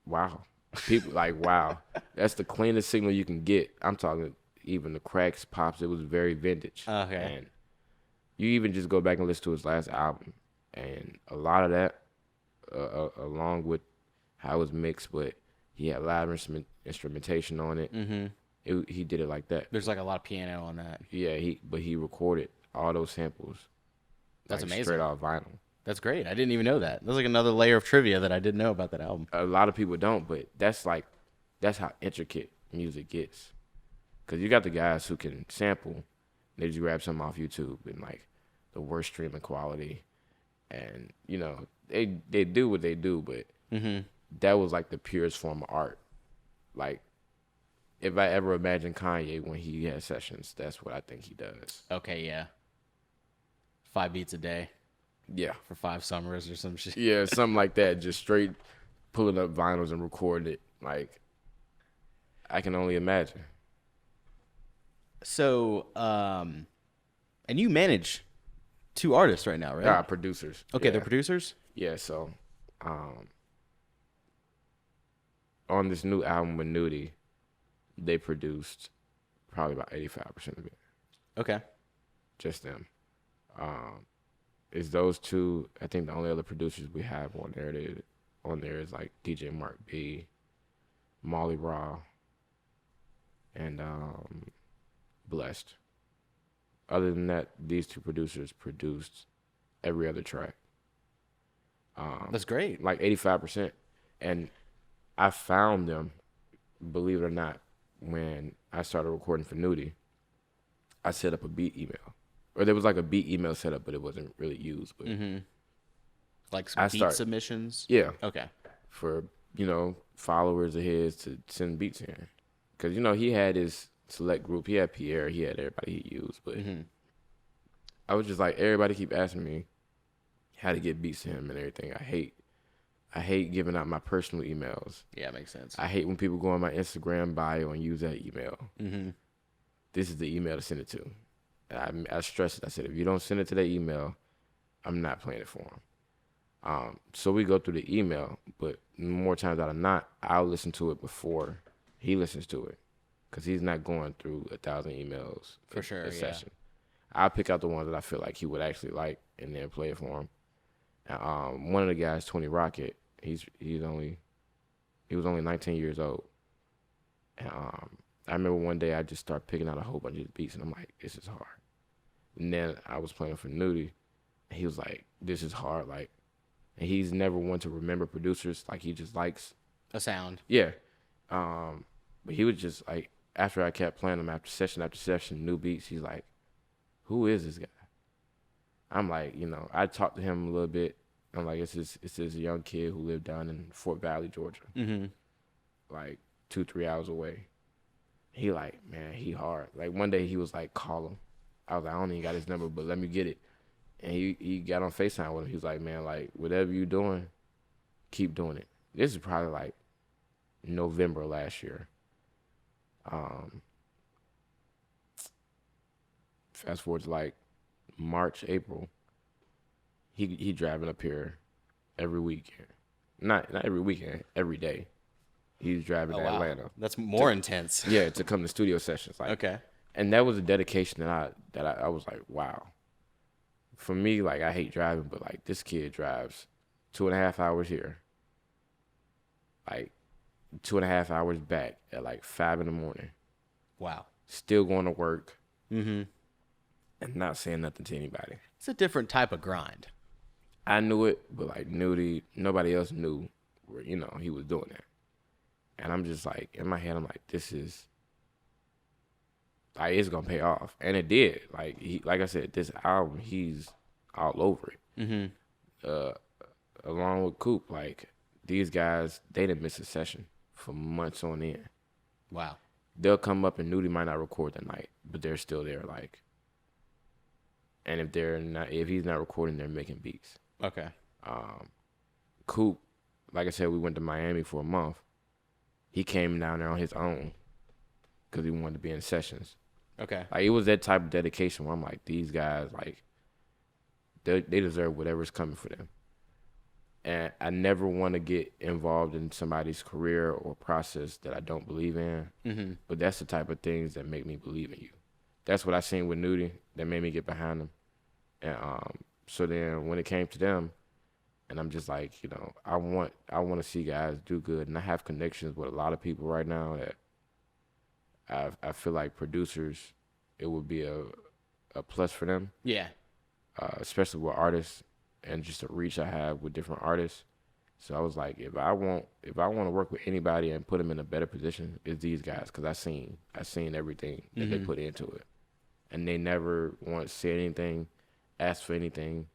wow. People like, wow. That's the cleanest signal you can get. I'm talking even the cracks, pops. It was very vintage. Okay. And you even just go back and listen to his last album. And a lot of that, along with how it was mixed, but he had live instrumentation on it. Mm-hmm. He did it like that. There's like a lot of piano on that. Yeah, he recorded all those samples. That's like, amazing. Straight off vinyl. That's great. I didn't even know that. That's like another layer of trivia that I didn't know about that album. A lot of people don't, but that's how intricate music gets. Because you got the guys who can sample, they just grab something off YouTube and like the worst streaming quality, and you know they do what they do, but that was like the purest form of art. Like if I ever imagine Kanye when he has sessions, that's what I think he does. Okay, yeah. 5 beats a day Yeah, for 5 summers or some shit. yeah, something like that. Just straight pulling up vinyls and recording it. Like I can only imagine. So, and you manage 2 artists right now, right? Producers. Okay, Yeah. they're producers? Yeah, so on this new album with Nudy, they produced probably about 85% of it. Okay. Just them. It's those two. I think the only other producers we have on there is like DJ Mark B, Molly Raw, and Blessed. Other than that, these 2 producers produced every other track. That's great. Like 85%. And I found them, believe it or not, when I started recording for Nudy. I set up a beat email. Or there was like a beat email set up, but it wasn't really used. But Like some beat submissions? Yeah. Okay. For, you know, followers of his to send beats in. Because, you know, he had his select group. He had Pierre. He had everybody he used. But I was just like, everybody keep asking me, how to get beats to him and everything. I hate giving out my personal emails. Yeah, makes sense. I hate when people go on my Instagram bio and use that email. Mm-hmm. This is the email to send it to. I stressed it. I said, if you don't send it to that email, I'm not playing it for him. So we go through the email, but more times out of not, I'll listen to it before he listens to it, because he's not going through 1,000 emails For sure, a yeah. session. I'll pick out the ones that I feel like he would actually like and then play it for him. One of the guys, 20 Rocket, he was only 19 years old. And I remember one day I just started picking out a whole bunch of beats, and I'm like, this is hard. And then I was playing for Nudy, and he was like, this is hard. Like, and he's never one to remember producers. Like, he just likes a sound. Yeah. But he was just like, after I kept playing him after session, new beats, he's like, who is this guy? I'm like, I talked to him a little bit. I'm like, it's this young kid who lived down in Fort Valley, Georgia. Mm-hmm. Like 2-3 hours away. He like, man, he hard. Like one day he was like, call him. I was like, I don't even got his number, but let me get it. And he got on FaceTime with him. He was like, man, like whatever you doing, keep doing it. This is probably like November last year. Fast forward to like March, April. He driving up here every weekend. Not every weekend, every day. He's driving to Atlanta. That's more intense. Yeah, to come to studio sessions. Like, okay. And that was a dedication that I was like, wow. For me, like I hate driving, but like this kid drives 2.5 hours here, like 2.5 hours back at like 5 a.m. Wow. Still going to work. Mm-hmm. And not saying nothing to anybody. It's a different type of grind. I knew it, but like nobody else knew where, he was doing that. And I'm just like, in my head, I'm like, this is, like, it's going to pay off. And it did. Like I said, this album, he's all over it. Mm-hmm. Along with Coop, like, these guys, they didn't miss a session for months on end. Wow. They'll come up and Nudy might not record the night, but they're still there, like. And if he's not recording, they're making beats. Okay. Coop, like I said, we went to Miami for a month. He came down there on his own because he wanted to be in sessions. Okay. Like, it was that type of dedication where I'm like, these guys, like, they deserve whatever's coming for them. And I never want to get involved in somebody's career or process that I don't believe in. Mm-hmm. But that's the type of things that make me believe in you. That's what I seen with Nudy that made me get behind him. And so then when it came to them, and I'm just like, I want to see guys do good. And I have connections with a lot of people right now that I feel like producers, it would be a plus for them. Yeah. Especially with artists and just the reach I have with different artists. So I was like, if I want to work with anybody and put them in a better position, it's these guys, because I seen everything that they put into it. And they never once said anything, asked for anything.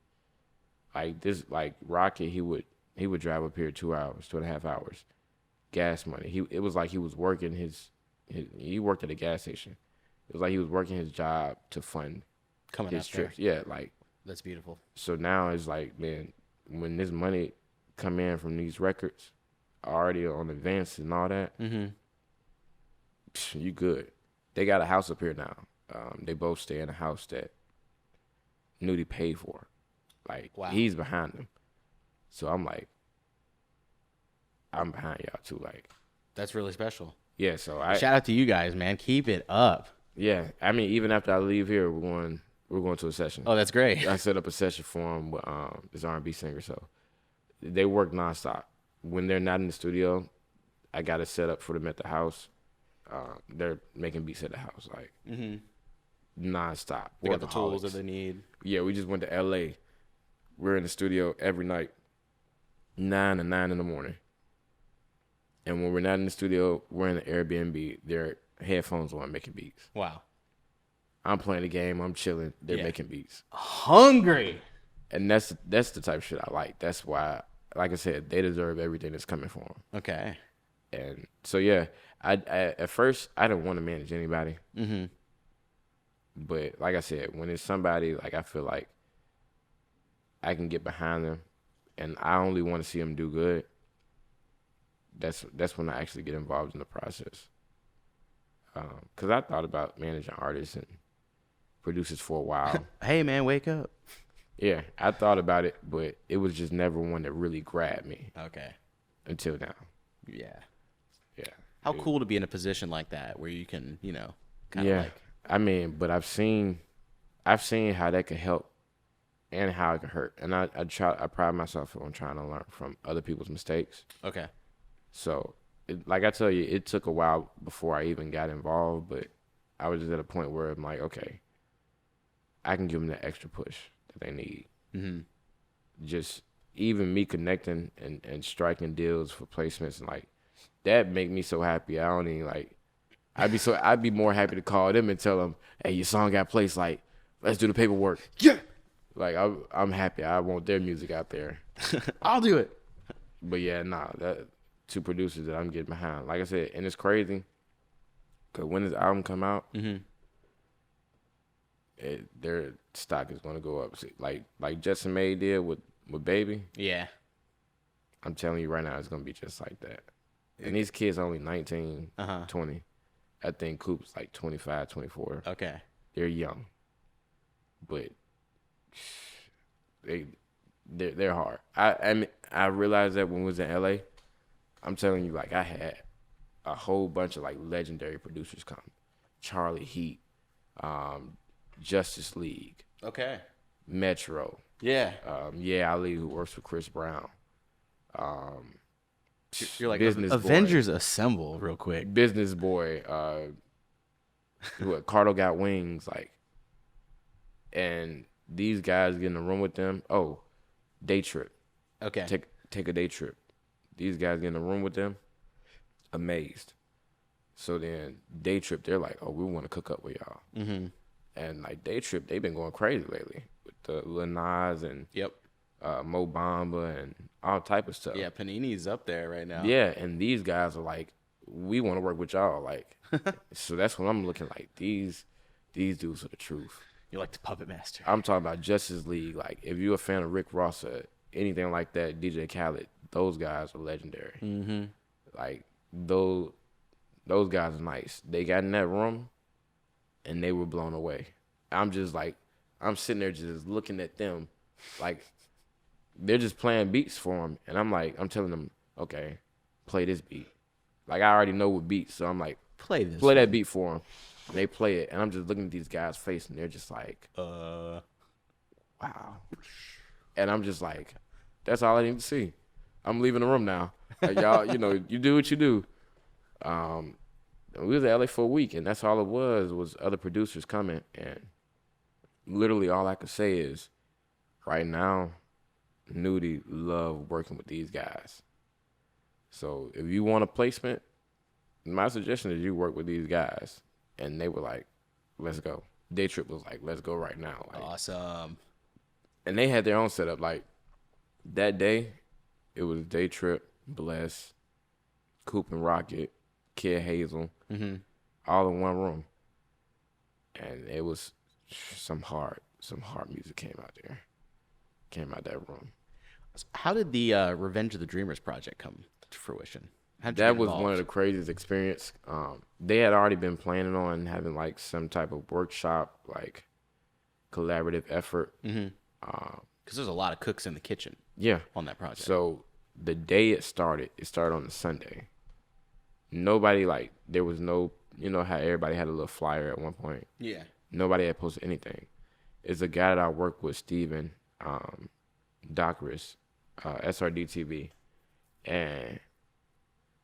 Like this, like Rocket, he would drive up here 2 hours, 2.5 hours, gas money. It was like he was working he worked at a gas station. It was like he was working his job to fund Coming his up there. trips. Yeah, like. That's beautiful. So now it's like, man, when this money come in from these records, already on advance and all that, you good. They got a house up here now. They both stay in a house that Nudy paid for. Like, wow. He's behind them. So I'm like, I'm behind y'all too. Like, that's really special. Yeah, so shout out to you guys, man. Keep it up. Yeah, I mean, even after I leave here, we're going to a session. Oh, that's great. I set up a session for him with this R&B singer. So they work nonstop. When they're not in the studio, I got it set up for them at the house. They're making beats at the house, like nonstop. They got the tools that they need. Yeah, we just went to LA. We're in the studio every night, 9 to 9 in the morning. And when we're not in the studio, we're in the Airbnb. Their headphones on, making beats. Wow. I'm playing the game. I'm chilling. They're making beats. Hungry. And that's the type of shit I like. That's why, like I said, they deserve everything that's coming for them. Okay. And so, yeah, I at first, I didn't want to manage anybody. Mm-hmm. But like I said, when it's somebody, like, I feel like I can get behind them, and I only want to see them do good, that's when I actually get involved in the process. Because I thought about managing artists and producers for a while. Hey, man, wake up. Yeah, I thought about it, but it was just never one that really grabbed me Okay. until now. Yeah. Yeah. How cool to be in a position like that where you can, you know, kind of Yeah. like. I mean, but I've seen how that could help and how it could hurt. And I pride myself on trying to learn from other people's mistakes. Okay. So, like I tell you, it took a while before I even got involved, but I was just at a point where I'm like, okay, I can give them the extra push that they need. Mm-hmm. Just even me connecting and striking deals for placements, and like that make me so happy. I don't even like. I'd be more happy to call them and tell them, hey, your song got placed. Like, let's do the paperwork. Yeah. Like I'm happy. I want their music out there. I'll do it. But yeah, that two producers that I'm getting behind. Like I said, and it's crazy, cause when this album come out, their stock is gonna go up. See, like Justin May did with Baby. Yeah. I'm telling you right now, it's gonna be just like that. And these kids are only 19, 20. I think Coop's like 25, 24. Okay. They're young, but they're hard. I realized that when we was in LA. I'm telling you, like I had a whole bunch of like legendary producers come. Charlie Heat, Justice League, Okay. Metro, Yeah. Yeah Ali, who works for Chris Brown. You're like Business Avengers Assemble real quick. Business Boy, Cardo Got Wings, like, and these guys get in the room with them. Oh, Day Trip. Okay. Take a day trip. These guys get in the room with them, amazed. So then Day Trip, they're like, oh, we want to cook up with y'all. Mm-hmm. And like Day Trip, they've been going crazy lately with the Lil Nas and Mo Bamba and all type of stuff. Yeah, Panini's up there right now. Yeah, and these guys are like, we want to work with y'all. Like, so that's when I'm looking like these dudes are the truth. You're like the puppet master. I'm talking about Justice League. Like, if you're a fan of Rick Ross or anything like that, DJ Khaled, those guys are legendary. Mm-hmm. Like, those guys are nice. They got in that room, and they were blown away. I'm just like, I'm sitting there just looking at them, like, they're just playing beats for them, and I'm telling them, okay, play this beat. Like, I already know what beats, so I'm like, play that beat for them. And they play it, and I'm just looking at these guys' face, and they're just like, wow. And I'm just like, that's all I need to see. I'm leaving the room now. Like, y'all, you do what you do. We was in LA for a week, and that's all it was other producers coming, and literally all I could say is, right now, Nudy love working with these guys. So if you want a placement, my suggestion is you work with these guys. And they were like, let's go. Day Trip was like, let's go right now. Like, awesome. And they had their own setup. Like, that day, it was Day Trip, Bless, Coop and Rocket, Kid Hazel, all in one room. And it was some hard music came out that room. How did the Revenge of the Dreamers project come to fruition? That was one of the craziest experience. They had already been planning on having like some type of workshop, like collaborative effort. Because there's a lot of cooks in the kitchen. Yeah, on that project. So the day it started on the Sunday. Nobody there was no, how everybody had a little flyer at one point. Yeah. Nobody had posted anything. It's a guy that I work with, Steven Docris, SRDTV, and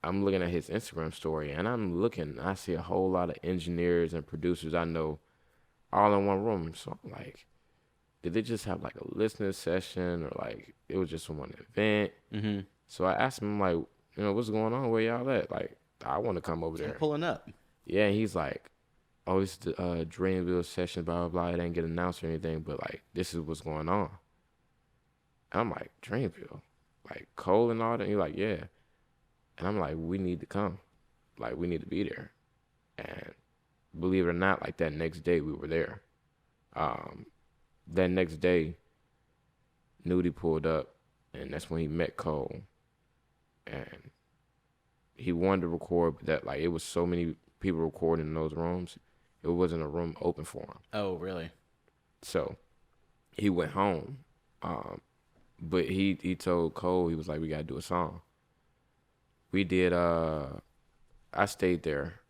I'm looking at his Instagram story, and I see a whole lot of engineers and producers I know all in one room. So I'm like, did they just have like a listening session, or like it was just one event? Mm-hmm. So I asked him, like, what's going on? Where y'all at? Like, I want to come over there. I'm pulling up. Yeah, and he's like, oh, it's the Dreamville session, blah, blah, blah. It ain't get announced or anything, but like, this is what's going on. And I'm like, Dreamville? Like, Cole and all that? And he's like, yeah. And I'm like, we need to come. Like, we need to be there. And believe it or not, like that next day we were there. That next day, Nudy pulled up, and that's when he met Cole. And he wanted to record, but that like it was so many people recording in those rooms, it wasn't a room open for him. Oh, really? So he went home, but he told Cole, he was like, we gotta do a song. We did. I stayed there.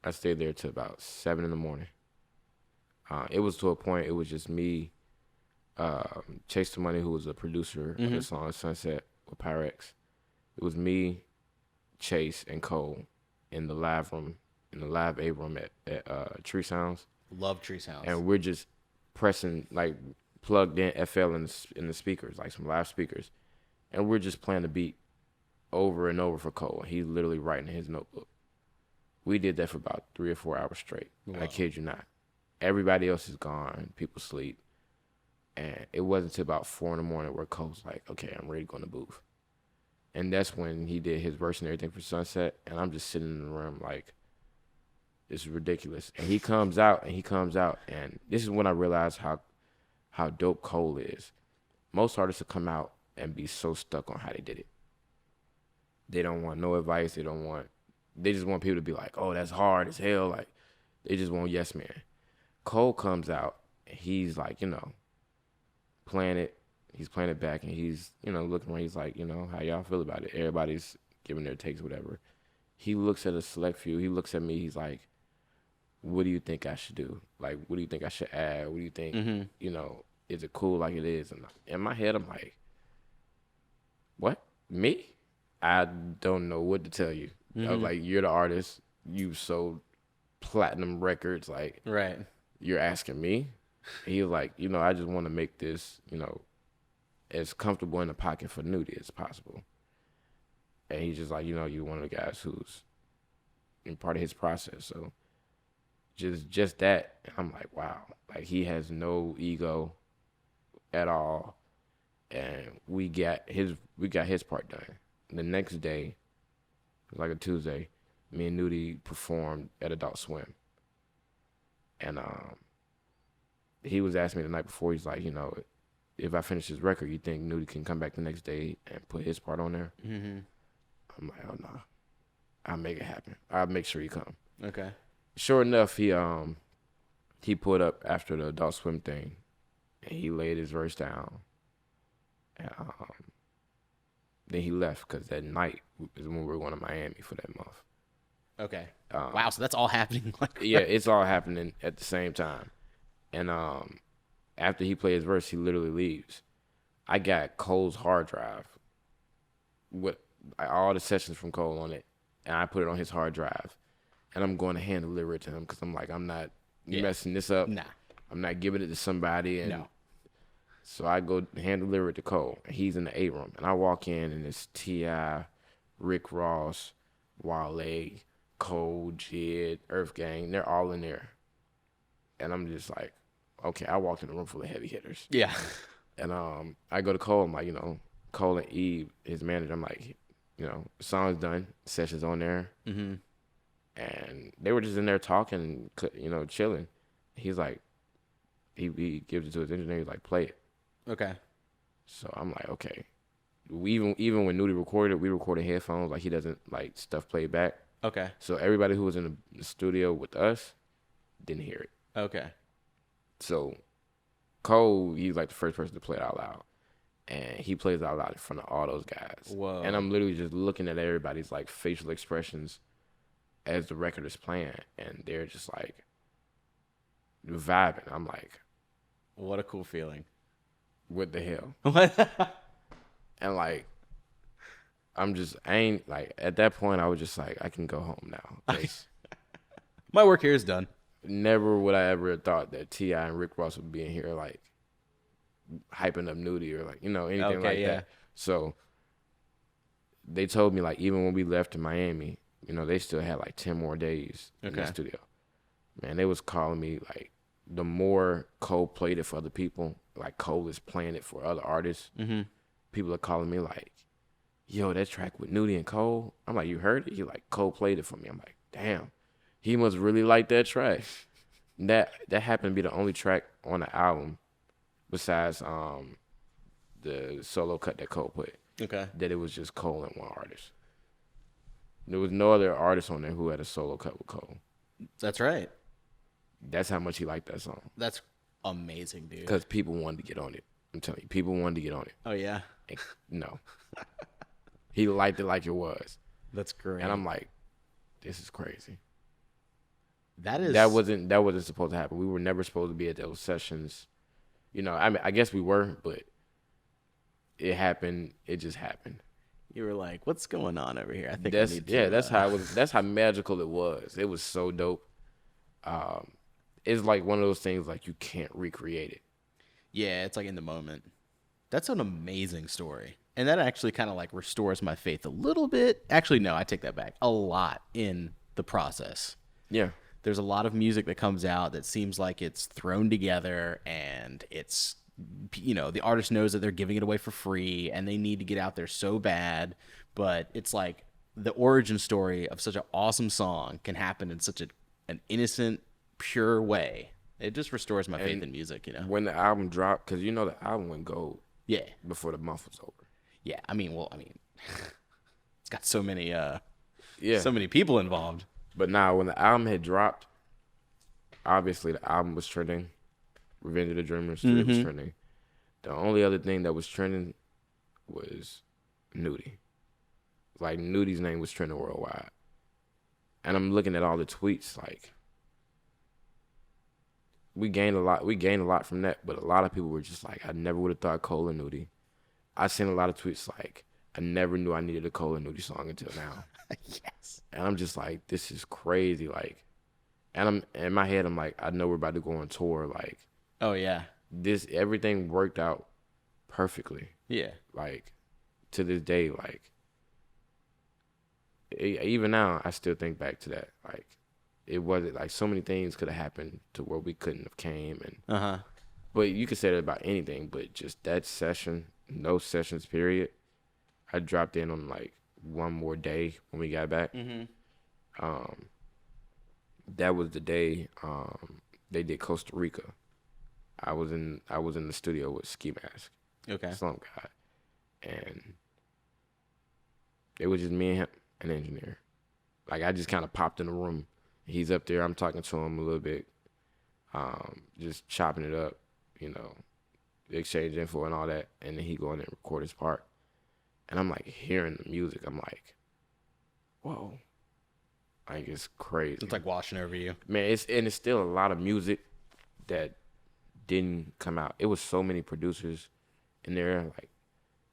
I stayed there till about 7 a.m. It was to a point. It was just me, Chase the Money, who was the producer of the song Sunset with Pyrex. It was me, Chase, and Cole in the live room, in the live A room at Tree Sounds. Love Tree Sounds. And we're just pressing, like, plugged in FL in the speakers, like some live speakers. And we're just playing the beat over and over for Cole. He's literally writing in his notebook. We did that for about 3 or 4 hours straight. Wow. I kid you not. Everybody else is gone. People sleep. And it wasn't until about 4 a.m. where Cole's like, okay, I'm ready to go in the booth. And that's when he did his verse and everything for Sunset. And I'm just sitting in the room like, this is ridiculous. And he comes out. And this is when I realized how dope Cole is. Most artists will come out and be so stuck on how they did it. They don't want no advice. They just want people to be like, oh, that's hard as hell. Like, they just want yes man. Cole comes out, and he's like, playing it. He's playing it back, and he's, looking around. He's like, how y'all feel about it? Everybody's giving their takes, whatever. He looks at a select few. He looks at me. He's like, what do you think I should do? Like, what do you think I should add? What do you think, is it cool like it is? And in my head, I'm like, what? Me? I don't know what to tell you. I'm like, you're the artist. You sold platinum records. Like, right. You're asking me? He was like, I just want to make this, as comfortable in the pocket for Nudy as possible. And he's just like, you're one of the guys who's in part of his process. So just that, I'm like, wow. Like, he has no ego at all. And we got his part done. The next day, it was like a Tuesday, me and Nudy performed at Adult Swim. And he was asking me the night before, he's like, if I finish this record, you think Nudy can come back the next day and put his part on there? Mm-hmm. I'm like, oh, no. I'll make it happen. I'll make sure he come. Okay. Sure enough, he pulled up after the Adult Swim thing, and he laid his verse down. And then he left because that night is when we were going to Miami for that month. Okay. Wow, so that's all happening. Yeah, it's all happening at the same time. And after he played his verse, he literally leaves. I got Cole's hard drive with all the sessions from Cole on it, and I put it on his hard drive. And I'm going to hand deliver it to him because I'm like, I'm not messing this up. Nah. I'm not giving it to somebody. And no. So I go hand deliver it to Cole. And he's in the A room. And I walk in, and it's T.I., Rick Ross, Wale, Cole, Jid, Earth Gang. They're all in there. And I'm just like, okay, I walked in a room full of heavy hitters. Yeah. And I go to Cole. I'm like, Cole and Eve, his manager, I'm like, the song's done. Session's on there. Mm-hmm. And they were just in there talking, chilling. He's like, he gives it to his engineer. He's like, play it. Okay. So I'm like, okay. Even when Nudy recorded, we recorded headphones. Like, he doesn't like stuff played back. Okay. So everybody who was in the studio with us didn't hear it. Okay. So Cole, he's like the first person to play it out loud. And he plays it out loud in front of all those guys. Whoa. And I'm literally just looking at everybody's like facial expressions as the record is playing. And they're just like vibing. I'm like, what a cool feeling. What the hell? What? And like, I ain't like, at that point, I was just like, I can go home now. My work here is done. Never would I ever have thought that T.I. and Rick Ross would be in here like hyping up Nudy or like, anything like that. So they told me like, even when we left to Miami, they still had like 10 more days in the studio. Man, they was calling me like, the more Cole played it for other people, like Cole is playing it for other artists, people are calling me like, yo, that track with Nudy and Cole. I'm like, you heard it? He like, Cole played it for me. I'm like, damn, he must really like that track. That happened to be the only track on the album besides the solo cut that Cole put. Okay. That it was just Cole and one artist. There was no other artist on there who had a solo cut with Cole. That's right. That's how much he liked that song. That's amazing, dude. Because people wanted to get on it. I'm telling you, people wanted to get on it. Oh, yeah? And no. He liked it like it was. That's great. And I'm like, this is crazy. That wasn't supposed to happen. We were never supposed to be at those sessions. You know, I mean, I guess we were, but it happened. It just happened. You were like, "What's going on over here?" I think that's how it was. That's how magical it was. It was so dope. It's like one of those things like you can't recreate it. Yeah, it's like in the moment. That's an amazing story, and that actually kind of like restores my faith a little bit. Actually, no, I take that back. A lot in the process. Yeah. There's a lot of music that comes out that seems like it's thrown together and it's, you know, the artist knows that they're giving it away for free and they need to get out there so bad. But it's like the origin story of such an awesome song can happen in such an innocent, pure way. It just restores my faith in music, you know? When the album dropped, because you know the album went gold. Yeah. Before the month was over. Yeah. I mean, it's got so many, yeah, so many people involved. But now, when the album had dropped, obviously the album was trending. Revenge of the Dreamers was trending. The only other thing that was trending was Nudy. Like, Nudy's name was trending worldwide. And I'm looking at all the tweets, like, we gained a lot from that, but a lot of people were just like, I never would have thought Cole and Nudy. I seen a lot of tweets like, I never knew I needed a Cole and Nudy song until now. Yes. And I'm just like, this is crazy. Like, and I'm in my head, I'm like, I know we're about to go on tour. Like, oh yeah, everything worked out perfectly. Yeah. Like, to this day, like, even now, I still think back to that. Like, it wasn't like so many things could have happened to where we couldn't have came. And but you could say that about anything, but just that session, no sessions period. I dropped in on like one more day when we got back. That was the day they did Costa Rica. I was in the studio with Ski Mask, Slump God, and it was just me and him, an engineer. Like, I just kind of popped in the room. He's up there. I'm talking to him a little bit, just chopping it up, you know, exchange info and all that, and then he go in and record his part. And I'm like hearing the music. I'm like, whoa. Like, it's crazy. It's like washing over you. Man, it's still a lot of music that didn't come out. It was so many producers in there, like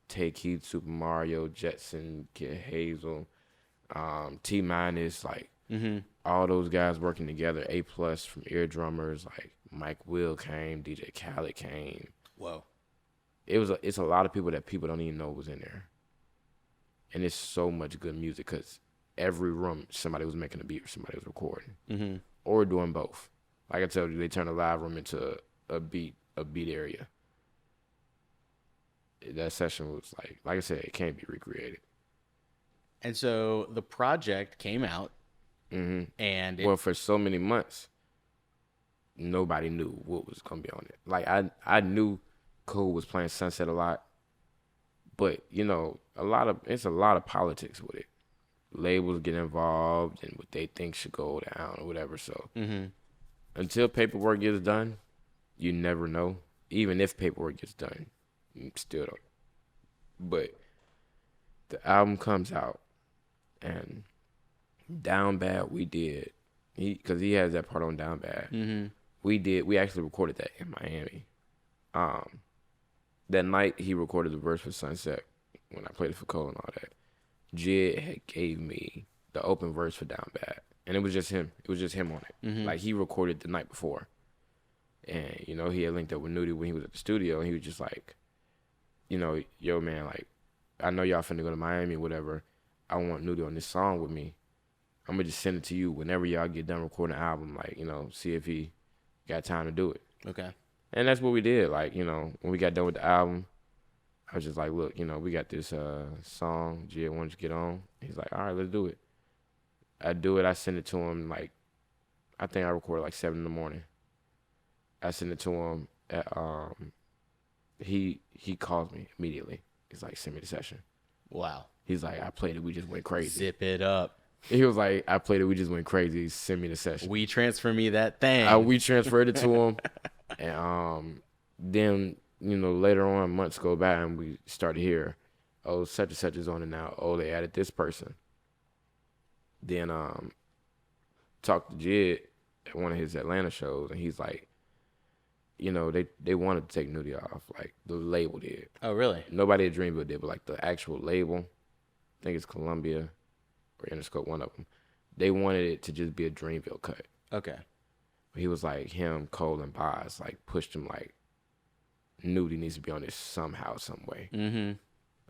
Take Heed, Super Mario, Jetson, Kid Hazel, T Minus, like all those guys working together. A+ from Eardrummers, like Mike Will came, DJ Khaled came. Whoa. It's a lot of people that people don't even know was in there. And it's so much good music because every room somebody was making a beat or somebody was recording or doing both. Like I told you, they turned a live room into a beat area. That session was like I said, it can't be recreated. And so the project came out, and well, for so many months, nobody knew what was gonna be on it. Like, I knew Cole was playing Sunset a lot, but you know, it's a lot of politics with it. Labels get involved and what they think should go down or whatever. So until paperwork gets done, you never know. Even if paperwork gets done, you still don't. But the album comes out, and Down Bad we did, because he has that part on Down Bad. We actually recorded that in Miami. That night he recorded the verse for Sunset when I played it for Cole and all that. Jid had gave me the open verse for Down Bad, and it was just him. It was just him on it. Like, he recorded the night before, and you know, he had linked up with Nudy when he was at the studio, and he was just like, you know, yo man, like, I know y'all finna go to Miami or whatever. I want Nudy on this song with me. I'm gonna just send it to you whenever y'all get done recording the album. Like, you know, see if he got time to do it. Okay. And that's what we did. Like, you know, when we got done with the album, I was just like, look, you know, we got this song, Jay, why don't you get on? He's like, all right, let's do it. I do it. I send it to him, like, I think I recorded like 7 in the morning. I sent it to him at, he calls me immediately. He's like, send me the session. Wow. He's like, I played it. We just went crazy. Zip it up. He was like, I played it. We just went crazy. Send me the session. We transfer me that thing. We transferred it to him. And then, later on, months go by and we start to hear, oh, such and such is on it now. Oh, they added this person. Then talked to Jid at one of his Atlanta shows, and he's like, they wanted to take Nudy off. Like, the label did. Oh, really? Nobody at Dreamville did, but like the actual label, I think it's Columbia or Interscope, one of them. They wanted it to just be a Dreamville cut. Okay. But he was like, him, Cole, and Boz, like, pushed him like, Nudy needs to be on this somehow, some way. Mm-hmm.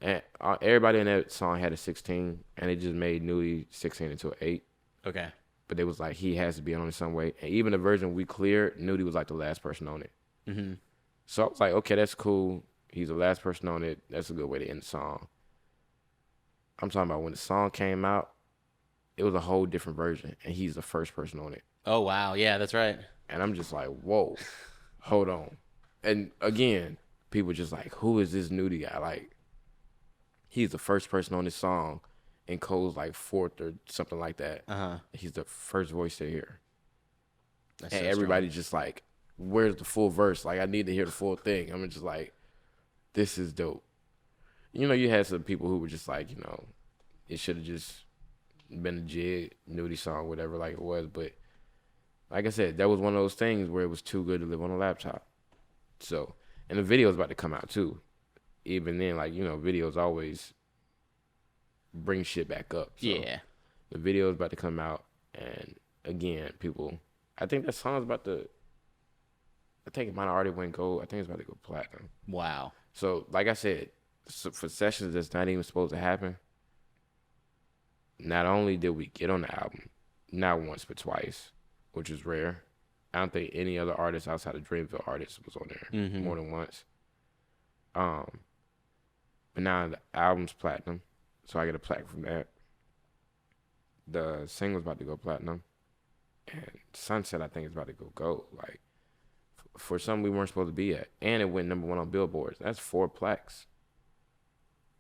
And everybody in that song had a 16, and it just made Nudy 16 into an 8. Okay. But it was like, he has to be on it some way. And even the version we cleared, Nudy was like the last person on it. Mm-hmm. So I was like, okay, that's cool. He's the last person on it. That's a good way to end the song. I'm talking about when the song came out, it was a whole different version, and he's the first person on it. Oh, wow. Yeah, that's right. And I'm just like, whoa, hold on. And again, people just like, who is this Nudy guy? Like, he's the first person on this song, and Cole's like fourth or something like that. Uh-huh. He's the first voice to hear. That's And so everybody's strong. just like, where's the full verse? Like, I need to hear the full thing. I'm just like, this is dope. You had some people who were just like, it should have just been a Jid, Nudy song, whatever, like it was. But like I said, that was one of those things where it was too good to live on a laptop. So, and the video's about to come out too. Even then, like, videos always bring shit back up. So Yeah. the video's about to come out, and again, people, I think that song's about to, I think it might have already went gold. I think it's about to go platinum. Wow. So, like I said, for sessions that's not even supposed to happen, not only did we get on the album, not once but twice, which is rare. I don't think any other artist outside of Dreamville artists was on there more than once. But now the album's platinum, so I get a plaque from that. The single's about to go platinum, and Sunset, I think, is about to go gold. Like, for something we weren't supposed to be at, and it went #1 on Billboards. That's 4 plaques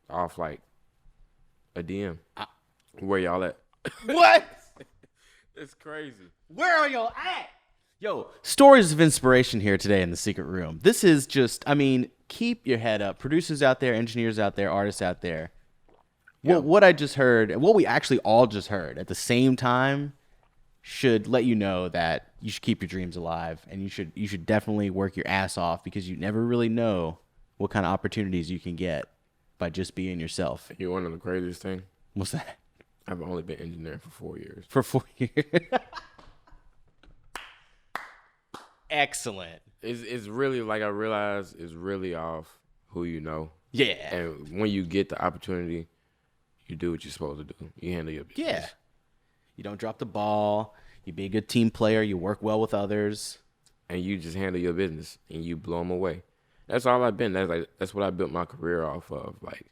off like a DM. Where y'all at? What? It's crazy. Where are y'all at? Yo, stories of inspiration here today in the secret room. This is just, keep your head up. Producers out there, engineers out there, artists out there. Yeah. What I just heard, and what we actually all just heard at the same time, should let you know that you should keep your dreams alive, and you should definitely work your ass off, because you never really know what kind of opportunities you can get by just being yourself. You want to know the craziest thing? What's that? I've only been engineering for 4 years. For 4 years. Excellent. It's really, like, I realize it's really off who you know. Yeah. And when you get the opportunity, you do what you're supposed to do. You handle your business. Yeah. You don't drop the ball. You be a good team player. You work well with others. And you just handle your business and you blow them away. That's all I've been. That's what I built my career off of. Like,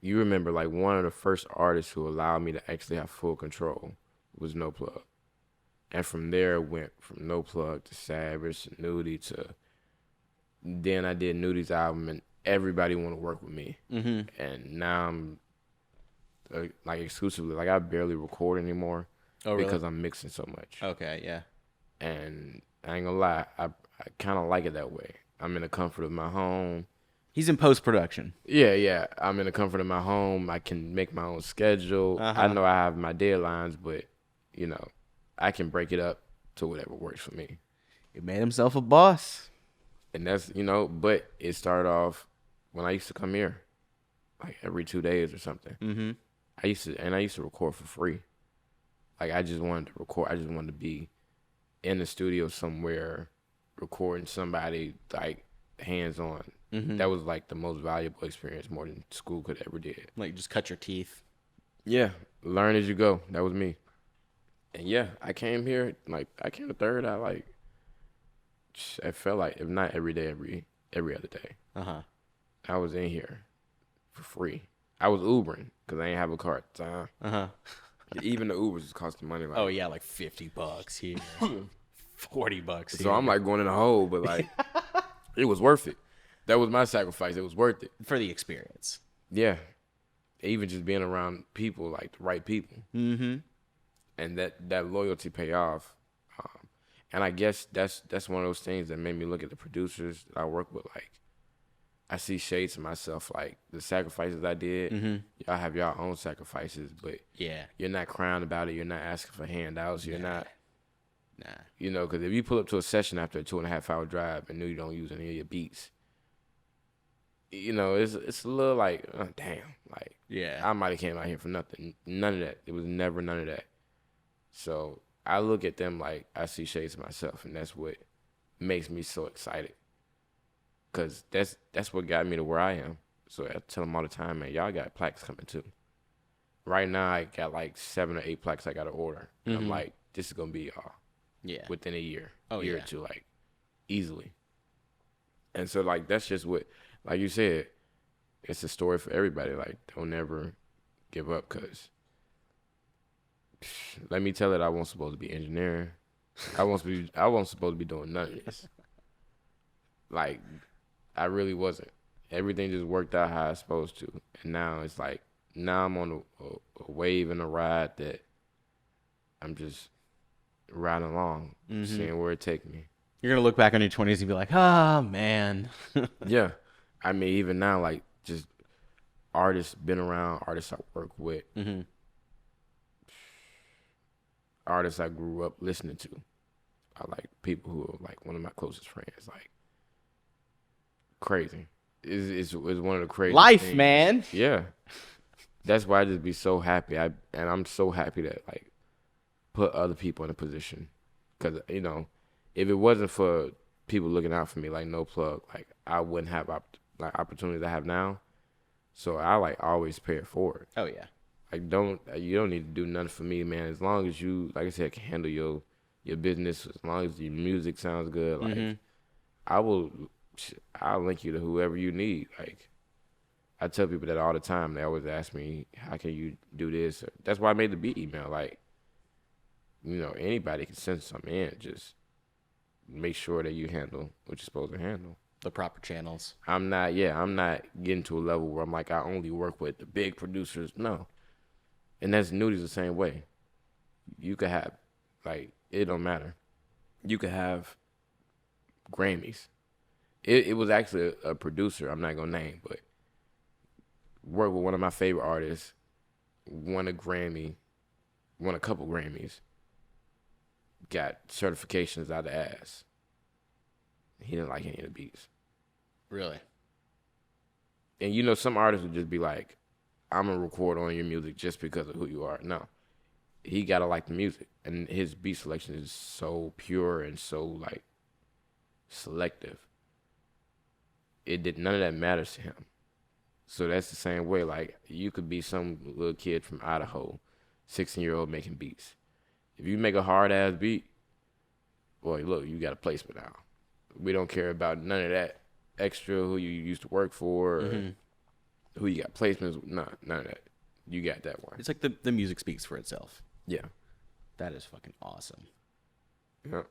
you remember, like, one of the first artists who allowed me to actually have full control was No Plug. And from there, it went from No Plug to Savage to Nudy to, then I did Nudy's album, and everybody want to work with me. Mm-hmm. And now I'm, like, exclusively, like, I barely record anymore because I'm mixing so much. Okay, yeah. And I ain't gonna lie, I kind of like it that way. I'm in the comfort of my home. He's in post-production. Yeah. I'm in the comfort of my home. I can make my own schedule. Uh-huh. I know I have my deadlines, but, I can break it up to whatever works for me. He made himself a boss. And that's, but it started off when I used to come here, like every 2 days or something. Mm-hmm. I used to record for free. Like, I just wanted to record. I just wanted to be in the studio somewhere recording somebody, like, hands-on. Mm-hmm. That was, like, the most valuable experience, more than school could ever did. Like, just cut your teeth. Yeah, learn as you go. That was me. And yeah, I came here, like, I came to Third. I felt like, if not every day, every other day. Uh-huh. I was in here for free. I was Ubering because I ain't have a car at the time. Uh-huh. Even the Ubers was costing money. Like, Oh, yeah, like $50 here. $40 here. so I'm, like, going in a hole, but, like, It was worth it. That was my sacrifice. It was worth it. For the experience. Yeah. Even just being around people, like the right people. Mm-hmm. And that loyalty pay off. And I guess that's one of those things that made me look at the producers that I work with. Like, I see shades of myself. Like, the sacrifices I did, y'all have your own sacrifices, but you're not crying about it. You're not asking for handouts. You're not. Nah. You know, because if you pull up to a session after a 2.5 hour drive and you don't use any of your beats, you know, it's a little like, oh, damn. Like, I might have came out here for nothing. None of that. It was never none of that. So I look at them like I see shades of myself, and that's what makes me so excited. Because that's what got me to where I am. So I tell them all the time, man, y'all got plaques coming too. Right now, I got like 7 or 8 plaques I got to order. And I'm like, this is going to be y'all. Yeah. Within a year. Year or two, like, easily. And so, like, that's just what, like you said, it's a story for everybody. Like, don't ever give up, because let me tell it, I wasn't supposed to be engineering. I wasn't supposed to be doing none of this. Like, I really wasn't. Everything just worked out how I was supposed to. And now it's like, now I'm on a wave and a ride that I'm just riding along, seeing where it takes me. You're going to look back on your 20s and be like, oh, man. Yeah. I mean, even now, like, just artists been around, artists I work with, artists I grew up listening to. I like people who are, like, one of my closest friends. Like, crazy. It's one of the craziest life, things. Man. Yeah. That's why I just be so happy. And I'm so happy that, like, put other people in a position. Because, you know, if it wasn't for people looking out for me, like No Plug, like, I wouldn't have opportunities I have now. So I, like, always pay it forward. Oh, yeah. Like, you don't need to do nothing for me, man. As long as you, like I said, can handle your business, as long as your music sounds good, like, I'll link you to whoever you need. Like, I tell people that all the time. They always ask me, how can you do this? That's why I made the beat email. Like, you know, anybody can send something in. Just make sure that you handle what you're supposed to handle. The proper channels. I'm not getting to a level where I'm like, I only work with the big producers. No. And that's Nudy's the same way. You could have, like, it don't matter. You could have Grammys. It was actually a producer, I'm not going to name, but worked with one of my favorite artists, won a couple Grammys, got certifications out the ass. He didn't like any of the beats. Really? And you know, some artists would just be like, I'm going to record on your music just because of who you are. No. He got to like the music. And his beat selection is so pure and so, like, selective. None of that matters to him. So that's the same way. Like, you could be some little kid from Idaho, 16-year-old making beats. If you make a hard-ass beat, boy, look, you got a placement now. We don't care about none of that extra, who you used to work for, or who you got placements. None of that. You got that one. It's like the music speaks for itself. Yeah. That is fucking awesome. Yeah.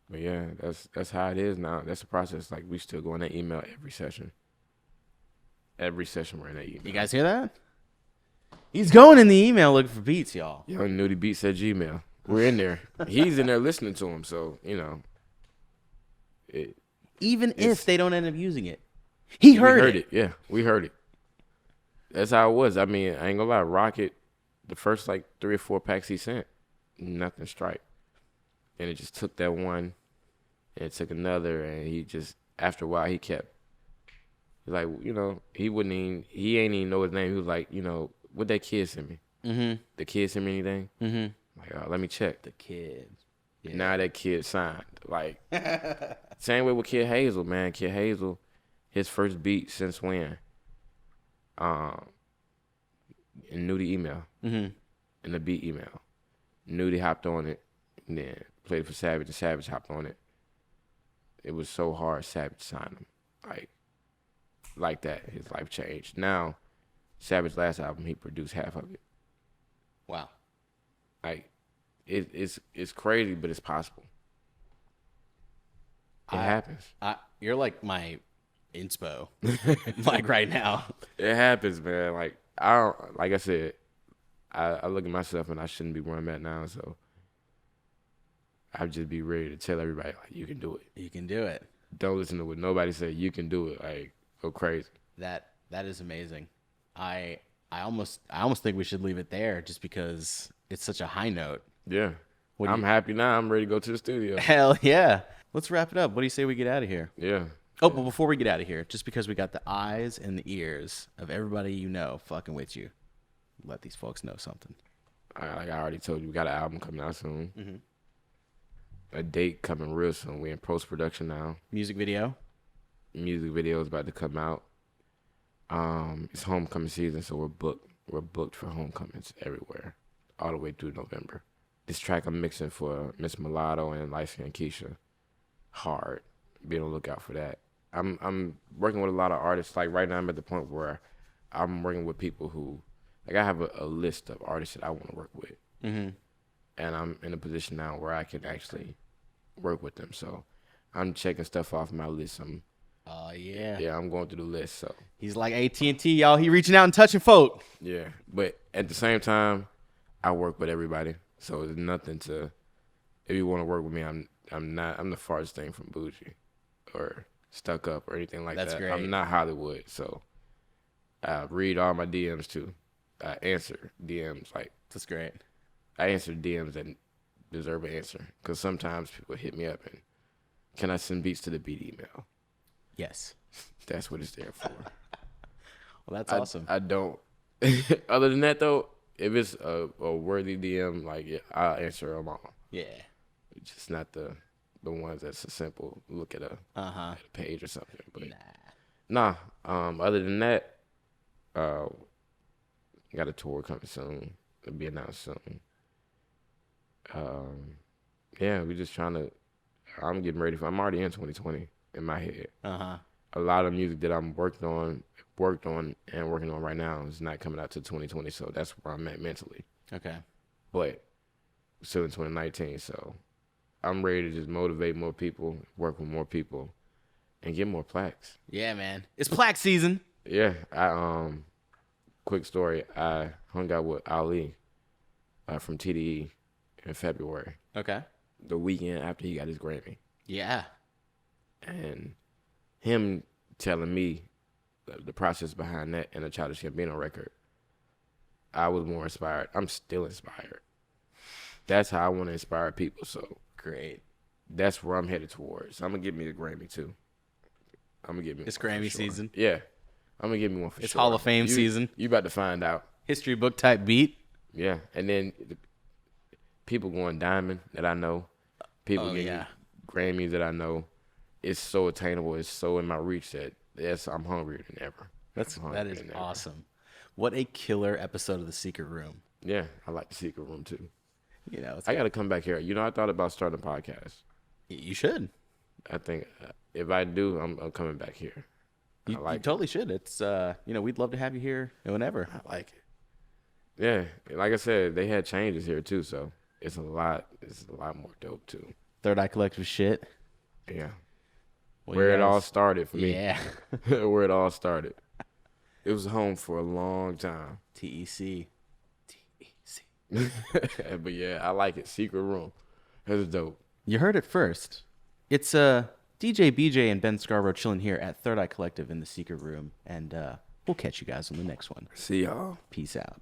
But yeah, that's how it is now. That's the process. Like, we still go in that email every session. Every session we're in that email. You guys hear that? He's going in the email looking for beats, y'all. Young Nudy Beats at Gmail. We're in there. He's in there listening to him, so, you know. Even if they don't end up using it. We heard it. Yeah, we heard it. That's how it was. I mean, I ain't gonna lie. Rocket, the first, like, 3 or 4 packs he sent, nothing strike. And it just took that one, and it took another, and he just, after a while, he kept, like, you know, he ain't even know his name. He was like, you know, what that kid send me? The kid send me anything? Like, let me check. The kid. Yeah. Now that kid signed. Like, same way with Kid Hazel, man. Kid Hazel, his first beat since when? In Nudy email. In the beat email. Nudy hopped on it, and then played it for Savage, and Savage hopped on it. It was so hard Savage signed him. Like that. His life changed. Now, Savage's last album, he produced half of it. Wow. Like, it's crazy, but it's possible. It happens. You're like my inspo, like right now. It happens, man. Like I don't, like I said, I look at myself and I shouldn't be where I'm at now. So I'd just be ready to tell everybody like, you can do it. You can do it. Don't listen to what nobody say. You can do it. Like go crazy. That is amazing. I almost think we should leave it there just because it's such a high note. Yeah. I'm happy now. I'm ready to go to the studio. Hell yeah. Let's wrap it up. What do you say we get out of here? Yeah. Oh, but before we get out of here, just because we got the eyes and the ears of everybody you know fucking with you, let these folks know something. Like I already told you, we got an album coming out soon. Mm-hmm. A date coming real soon. We're in post-production now. Music video? Music video is about to come out. It's homecoming season, so we're booked. We're booked for homecomings everywhere, all the way through November. This track I'm mixing for Miss Mulatto and Light Skin Keisha. Hard. Be on the lookout for that. I'm working with a lot of artists. Like right now, I'm at the point where I'm working with people who, like I have a list of artists that I want to work with, Mm-hmm. and I'm in a position now where I can actually work with them. So I'm checking stuff off my list. Oh, yeah. Yeah, I'm going through the list. So He's like AT&T, y'all. He reaching out and touching folk. yeah, but at the same time, I work with everybody. So there's nothing to. If you want to work with me, I'm the farthest thing from bougie, or stuck up, or anything like That's that. great. I'm not Hollywood, so I read all my DMs too. I answer DMs like That's great. I answer DMs that deserve an answer, because sometimes people hit me up and can I send beats to the beat email? Yes. That's what it's there for. Well, that's awesome. I don't. Other than that, though, if it's a worthy DM, like yeah, I'll answer them all. Yeah. It's just not the ones that's a simple look at a page or something. But other than that, got a tour coming soon. It'll be announced soon. Yeah, we're just trying to. I'm getting ready for. I'm already in 2020 in my head. A lot of music that I'm worked on and working on right now is not coming out till 2020. So that's where I'm at mentally. Okay. But still in 2019, so I'm ready to just motivate more people, work with more people, and get more plaques. Yeah, man. It's plaque season. Yeah, quick story. I hung out with Ali from TDE in February, Okay. the weekend after he got his Grammy, Yeah. and him telling me the process behind that and the Childish Gambino record. I was more inspired. I'm still inspired. That's how I want to inspire people. So Great. that's where I'm headed towards. I'm gonna get me a Grammy too. I'm gonna get me. It's one for Grammy sure. season. Yeah, I'm gonna get me one for It's sure. Hall of Fame season. You about to find out. History book type beat. Yeah, and then people going diamond that I know. People getting Grammys that I know. It's so attainable. It's so in my reach that I'm hungrier than ever. That is awesome. What a killer episode of The Secret Room. Yeah, I like the Secret Room too. You know, I got to come back here. You know, I thought about starting a podcast. You should. I think if I do, I'm coming back here. You totally should. It's we'd love to have you here whenever. I like it. Yeah, like I said, they had changes here too, so it's a lot. It's a lot more dope too. Third Eye Collective shit. Yeah, Well, where it all started for me. Yeah. Where it all started. It was home for a long time. TEC. But yeah, I like it. Secret Room. That's dope. You heard it first. It's DJ BJ and Ben Scarborough chilling here at Third Eye Collective in The Secret Room, and we'll catch you guys on the next one. See y'all. Peace out.